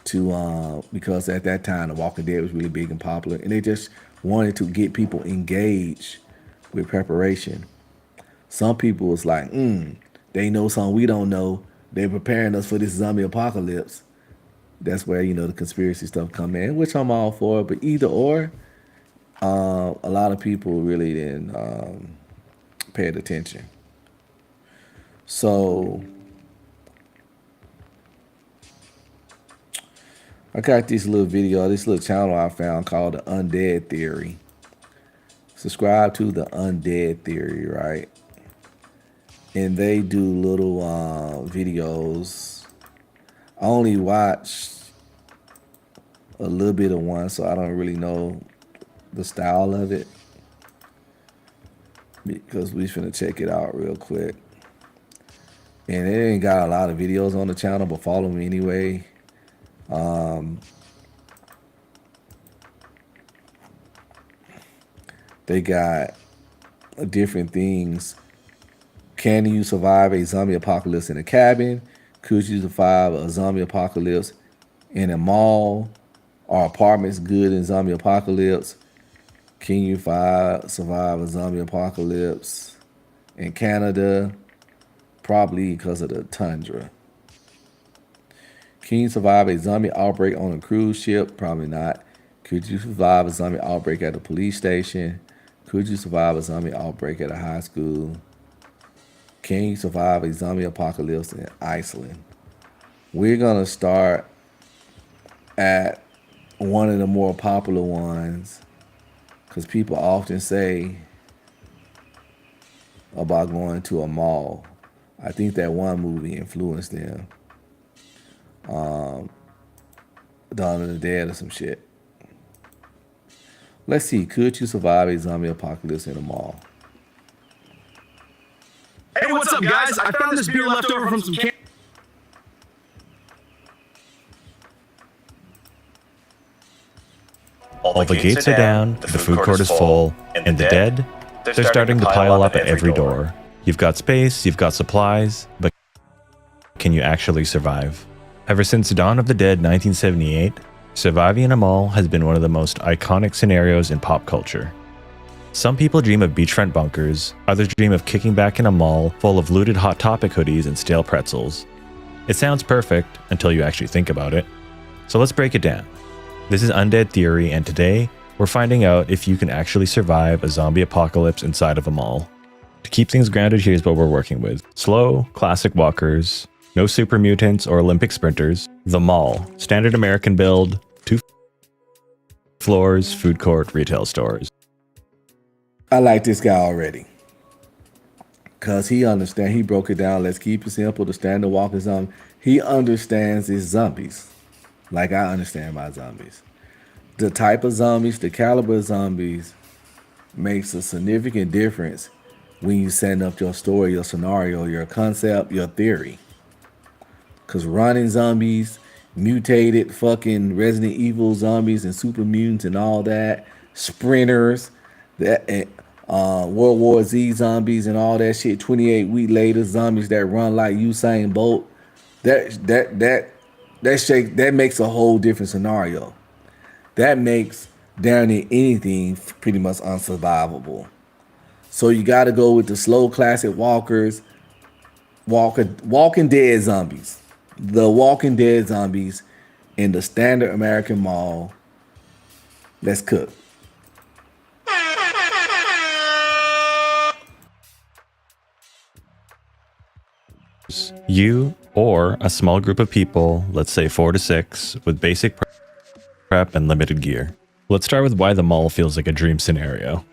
to because at that time The Walking Dead was really big and popular, and they just wanted to get people engaged with preparation. Some people was like, they know something we don't know. They're preparing us for this zombie apocalypse. That's where, the conspiracy stuff come in, which I'm all for. But either or, a lot of people really didn't pay attention. So I got this little video, this little channel I found called The Undead Theory. Subscribe to The Undead Theory, right? And they do little videos. I only watched a little bit of one, so I don't really know the style of it, because we finna check it out real quick. And they ain't got a lot of videos on the channel, but follow me anyway. They got different things. Can you survive a zombie apocalypse in a cabin? Could you survive a zombie apocalypse in a mall? Are apartments good in zombie apocalypse? Can you survive a zombie apocalypse in Canada? Probably because of the tundra. Can you survive a zombie outbreak on a cruise ship? Probably not. Could you survive a zombie outbreak at a police station? Could you survive a zombie outbreak at a high school? Can you survive a zombie apocalypse in Iceland? We're going to start at one of the more popular ones, because people often say about going to a mall. I think that one movie influenced them. Dawn of the Dead or some shit. Let's see. Could you survive a zombie apocalypse in a mall? Hey, what's up, guys? I found this beer left over from some camp. All the gates are down, the food court is full, and the dead, they're starting to pile up at every door. You've got space, you've got supplies, but can you actually survive? Ever since Dawn of the Dead 1978, surviving in a mall has been one of the most iconic scenarios in pop culture. Some people dream of beachfront bunkers, others dream of kicking back in a mall full of looted Hot Topic hoodies and stale pretzels. It sounds perfect until you actually think about it. So let's break it down. This is Undead Theory, and today we're finding out if you can actually survive a zombie apocalypse inside of a mall. To keep things grounded, here's what we're working with. Slow, classic walkers, no super mutants or Olympic sprinters. The mall, standard American build, 2 floors, food court, retail stores. I like this guy already, because he understands. He broke it down. Let's keep it simple. The standard walking zombie. He understands his zombies like I understand my zombies. The type of zombies, the caliber of zombies makes a significant difference when you set up your story, your scenario, your concept, your theory. Because running zombies, mutated fucking Resident Evil zombies and super mutants and all that, sprinters, that World War Z zombies and all that shit, 28 weeks later, zombies that run like Usain Bolt, that makes a whole different scenario. That makes down near anything pretty much unsurvivable. So you got to go with the slow classic walkers, Walking Dead zombies. The Walking Dead zombies in the standard American mall. Let's cook. You or a small group of people, let's say 4 to 6, with basic prep, and limited gear. Let's start with why the mall feels like a dream scenario.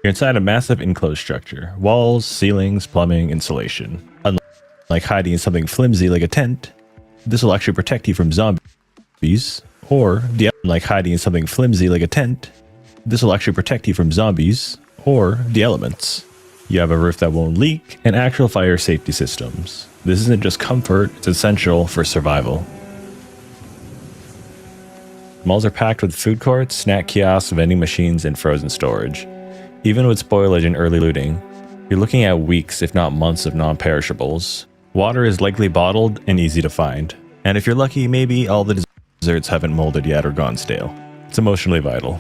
You're inside a massive enclosed structure. Walls, ceilings, plumbing, insulation. Unlike hiding in something flimsy like a tent, this will actually protect you from zombies, or the like hiding in something flimsy like a tent, this will actually protect you from zombies, or the elements. You have a roof that won't leak, and actual fire safety systems. This isn't just comfort, it's essential for survival. Malls are packed with food courts, snack kiosks, vending machines, and frozen storage. Even with spoilage and early looting, you're looking at weeks, if not months, of non-perishables. Water is likely bottled and easy to find. And if you're lucky, maybe all the desserts haven't molded yet or gone stale. It's emotionally vital.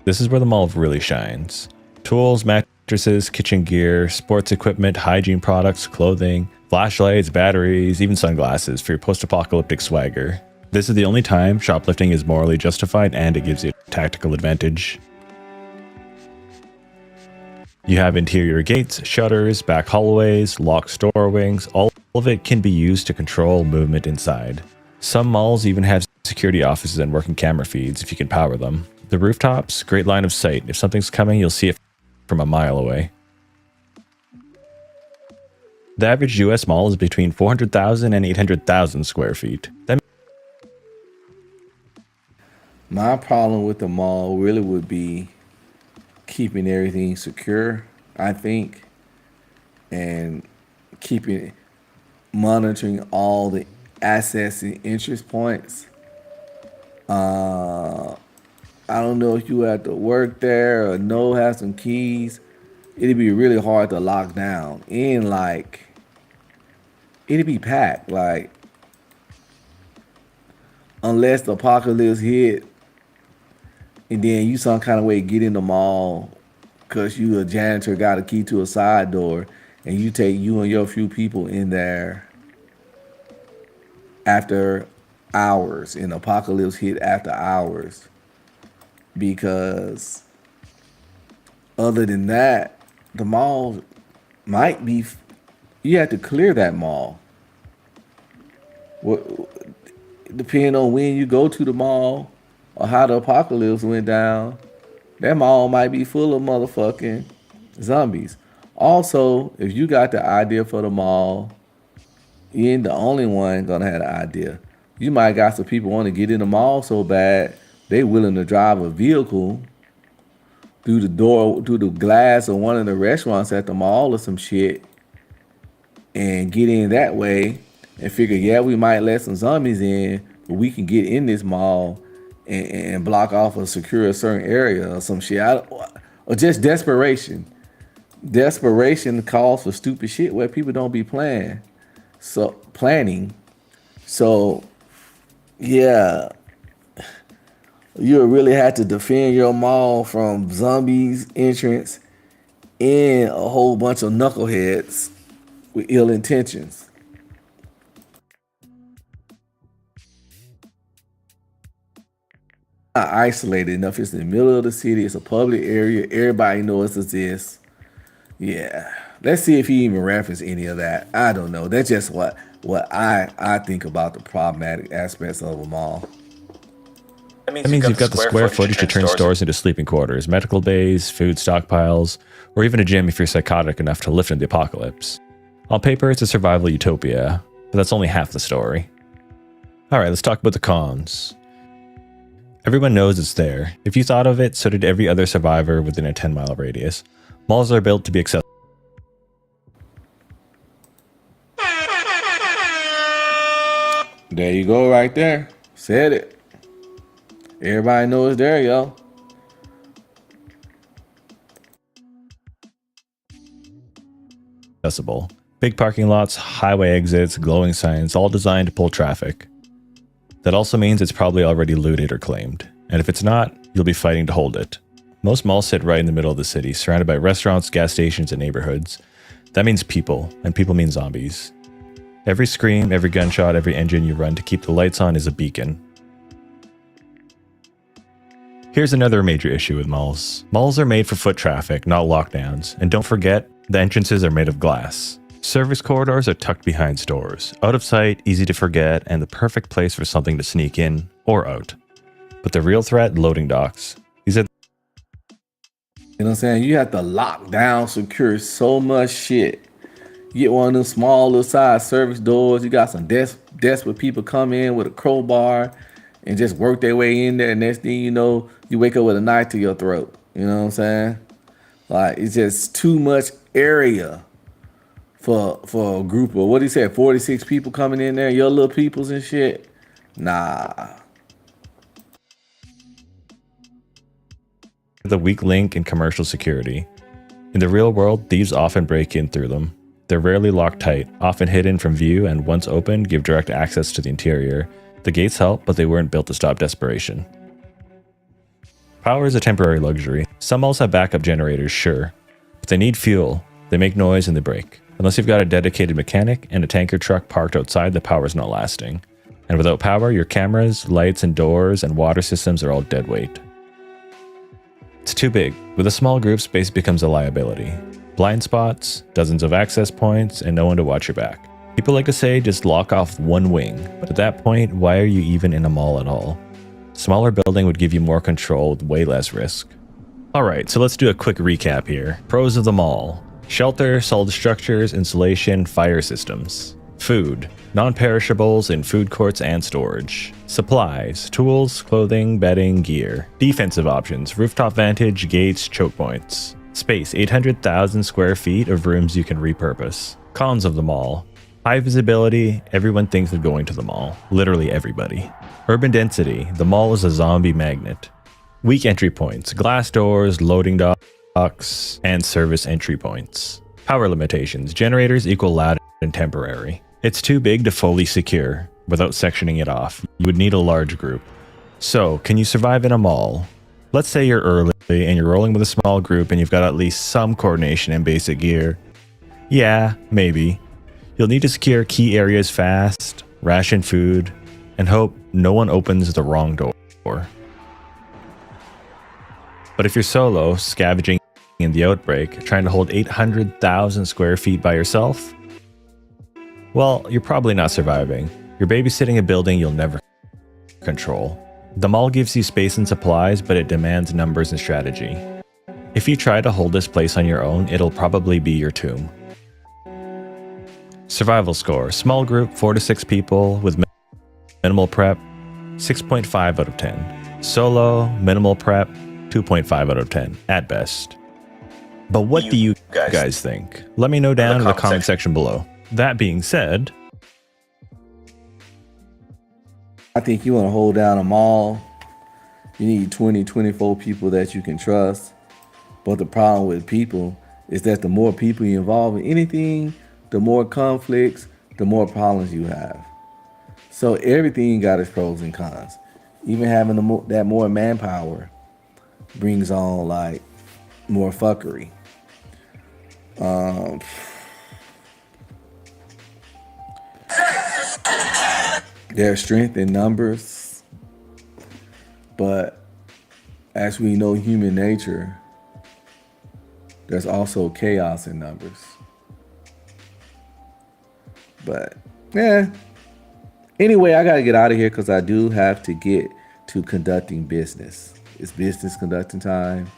This is where the mall really shines. Tools, mattresses, kitchen gear, sports equipment, hygiene products, clothing, flashlights, batteries, even sunglasses for your post-apocalyptic swagger. This is the only time shoplifting is morally justified, and it gives you a tactical advantage. You have interior gates, shutters, back hallways, locked store wings. All of it can be used to control movement inside. Some malls even have security offices and working camera feeds if you can power them. The rooftops, great line of sight. If something's coming, you'll see it from a mile away. The average US mall is between 400,000 and 800,000 square feet. My problem with the mall really would be keeping everything secure, I think, and monitoring all the access and interest points. I don't know if you have to work there or have some keys. It'd be really hard to lock down. And like, it'd be packed. Like, unless the apocalypse hit, and then you some kind of way get in the mall because you a janitor got a key to a side door, and you take you and your few people in there after hours, and apocalypse hit after hours. Because other than that, the mall might be, you have to clear that mall. Depending on when you go to the mall or how the apocalypse went down, that mall might be full of motherfucking zombies. Also, if you got the idea for the mall, you ain't the only one gonna have the idea. You might got some people want to get in the mall so bad they willing to drive a vehicle through the door, through the glass of one of the restaurants at the mall or some shit, and get in that way and figure, yeah, we might let some zombies in, but we can get in this mall and block off or secure a certain area or some shit. Or just desperation. Desperation calls for stupid shit where people don't be planning. So yeah, you really have to defend your mall from zombies, entrance, and a whole bunch of knuckleheads with ill intentions. Not isolated enough. It's in the middle of the city. It's a public area. Everybody knows it exists. Yeah. Let's see if he even referenced any of that. I don't know. That's just what I think about the problematic aspects of a mall. That means you've got the square footage to turn stores into sleeping quarters, medical bays, food stockpiles, or even a gym if you're psychotic enough to live in the apocalypse. On paper, it's a survival utopia, but that's only half the story. Alright, let's talk about the cons. Everyone knows it's there. If you thought of it, so did every other survivor within a 10-mile radius. Malls are built to be accessible. There you go right there. Said it. Everybody knows it's there, yo. Accessible. Big parking lots, highway exits, glowing signs, all designed to pull traffic. That also means it's probably already looted or claimed. And if it's not, you'll be fighting to hold it. Most malls sit right in the middle of the city, surrounded by restaurants, gas stations, and neighborhoods. That means people, and people mean zombies. Every scream, every gunshot, every engine you run to keep the lights on is a beacon. Here's another major issue with malls. Malls are made for foot traffic, not lockdowns. And don't forget, the entrances are made of glass. Service corridors are tucked behind stores, out of sight, easy to forget, and the perfect place for something to sneak in or out. But the real threat, loading docks. These are, You know what I'm saying? You have to lock down, secure so much shit. You get one of them small little size service doors. You got some desperate people come in with a crowbar and just work their way in there. And next thing you know, you wake up with a knife to your throat. You know what I'm saying? Like, it's just too much area for a group of, what he said, 46 people coming in there, your little peoples and shit. Nah. the weak link in commercial security. In the real world, thieves often break in through them. They're rarely locked tight, often hidden from view, and once opened, give direct access to the interior. The gates help, but they weren't built to stop desperation. Power is a temporary luxury. Some malls have backup generators, sure, but they need fuel. They make noise and they break. Unless you've got a dedicated mechanic and a tanker truck parked outside, the power's not lasting. And without power, your cameras, lights and doors and water systems are all dead weight. It's too big. With a small group, space becomes a liability. Blind spots, dozens of access points, and no one to watch your back. People like to say just lock off one wing, but at that point, why are you even in a mall at all? Smaller building would give you more control with way less risk. Alright, so let's do a quick recap here. Pros of the mall. Shelter, solid structures, insulation, fire systems. Food, non-perishables in food courts and storage. Supplies, tools, clothing, bedding, gear. Defensive options, rooftop vantage, gates, choke points. Space, 800,000 square feet of rooms you can repurpose. Cons of the mall. High visibility, everyone thinks of going to the mall. Literally everybody. Urban density, the mall is a zombie magnet. Weak entry points, glass doors, loading docks, and service entry points. Power limitations, generators equal loud and temporary. It's too big to fully secure without sectioning it off. You would need a large group. So, can you survive in a mall? Let's say you're early and you're rolling with a small group and you've got at least some coordination and basic gear. Yeah, maybe. You'll need to secure key areas fast, ration food, and hope no one opens the wrong door. But if you're solo, scavenging in the outbreak, trying to hold 800,000 square feet by yourself, well, you're probably not surviving. You're babysitting a building you'll never control. The mall gives you space and supplies, but it demands numbers and strategy. If you try to hold this place on your own, it'll probably be your tomb. Survival score, small group, 4 to 6 people with minimal prep, 6.5 out of 10. Solo, minimal prep, 2.5 out of 10, at best. But what do you guys think? Let me know down in the comment section below. That being said, I think you want to hold down a mall, you need 20, 24 people that you can trust. But the problem with people is that the more people you involve in anything, the more conflicts, the more problems you have. So everything got its pros and cons. Even having that more manpower brings on like more fuckery. There's strength in numbers, but as we know human nature, there's also chaos in numbers. But yeah. Anyway, I gotta get out of here because I do have to get to conducting business. It's business conducting time.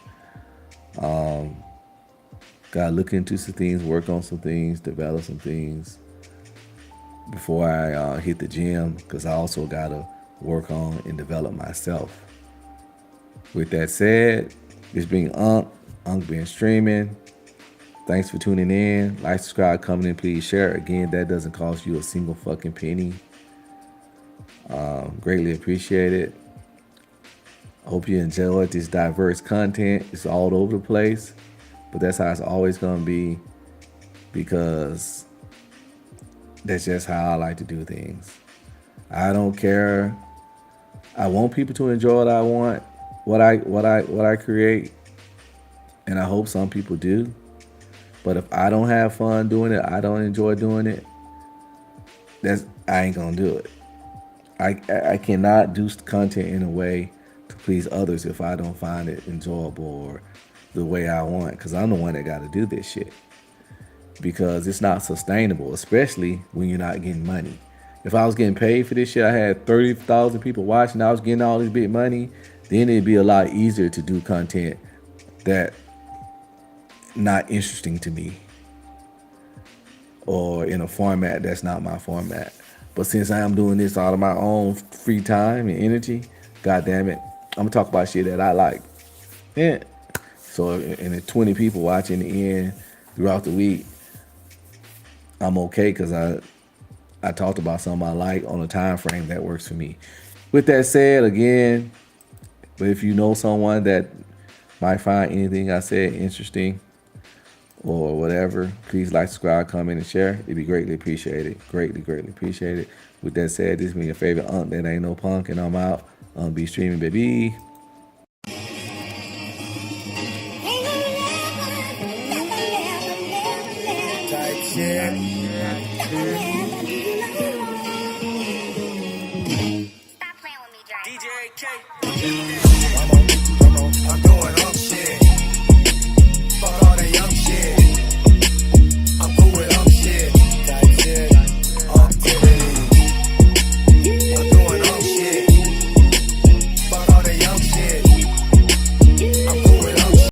Gotta look into some things, work on some things, develop some things before I hit the gym, because I also gotta work on and develop myself. With that said, it's been Unc been streaming. Thanks for tuning in. Like, subscribe, comment, and please share. Again, that doesn't cost you a single fucking penny. Greatly appreciate it. I hope you enjoyed this diverse content. It's all over the place, but that's how it's always gonna be, because that's just how I like to do things. I don't care. I want people to enjoy what I want, what I create, and I hope some people do. But if I don't have fun doing it, I don't enjoy doing it, I ain't gonna do it. I cannot do content in a way to please others if I don't find it enjoyable or the way I want, because I'm the one that got to do this shit. because it's not sustainable, especially when you're not getting money. If I was getting paid for this shit, I had 30,000 people watching, I was getting all this big money, then it'd be a lot easier to do content that not interesting to me or in a format that's not my format. But since I am doing this out of my own free time and energy, God damn it, I'm gonna talk about shit that I like. Yeah. So, and the 20 people watching the end throughout the week, I'm okay because I talked about something I like on a time frame that works for me. With that said, again, but if you know someone that might find anything I said interesting or whatever, please like, subscribe, comment, and share. It'd be greatly appreciated. Greatly, greatly appreciated. With that said, this has been your favorite Unc that ain't no punk, and I'm out. Be streaming, baby. Type shit.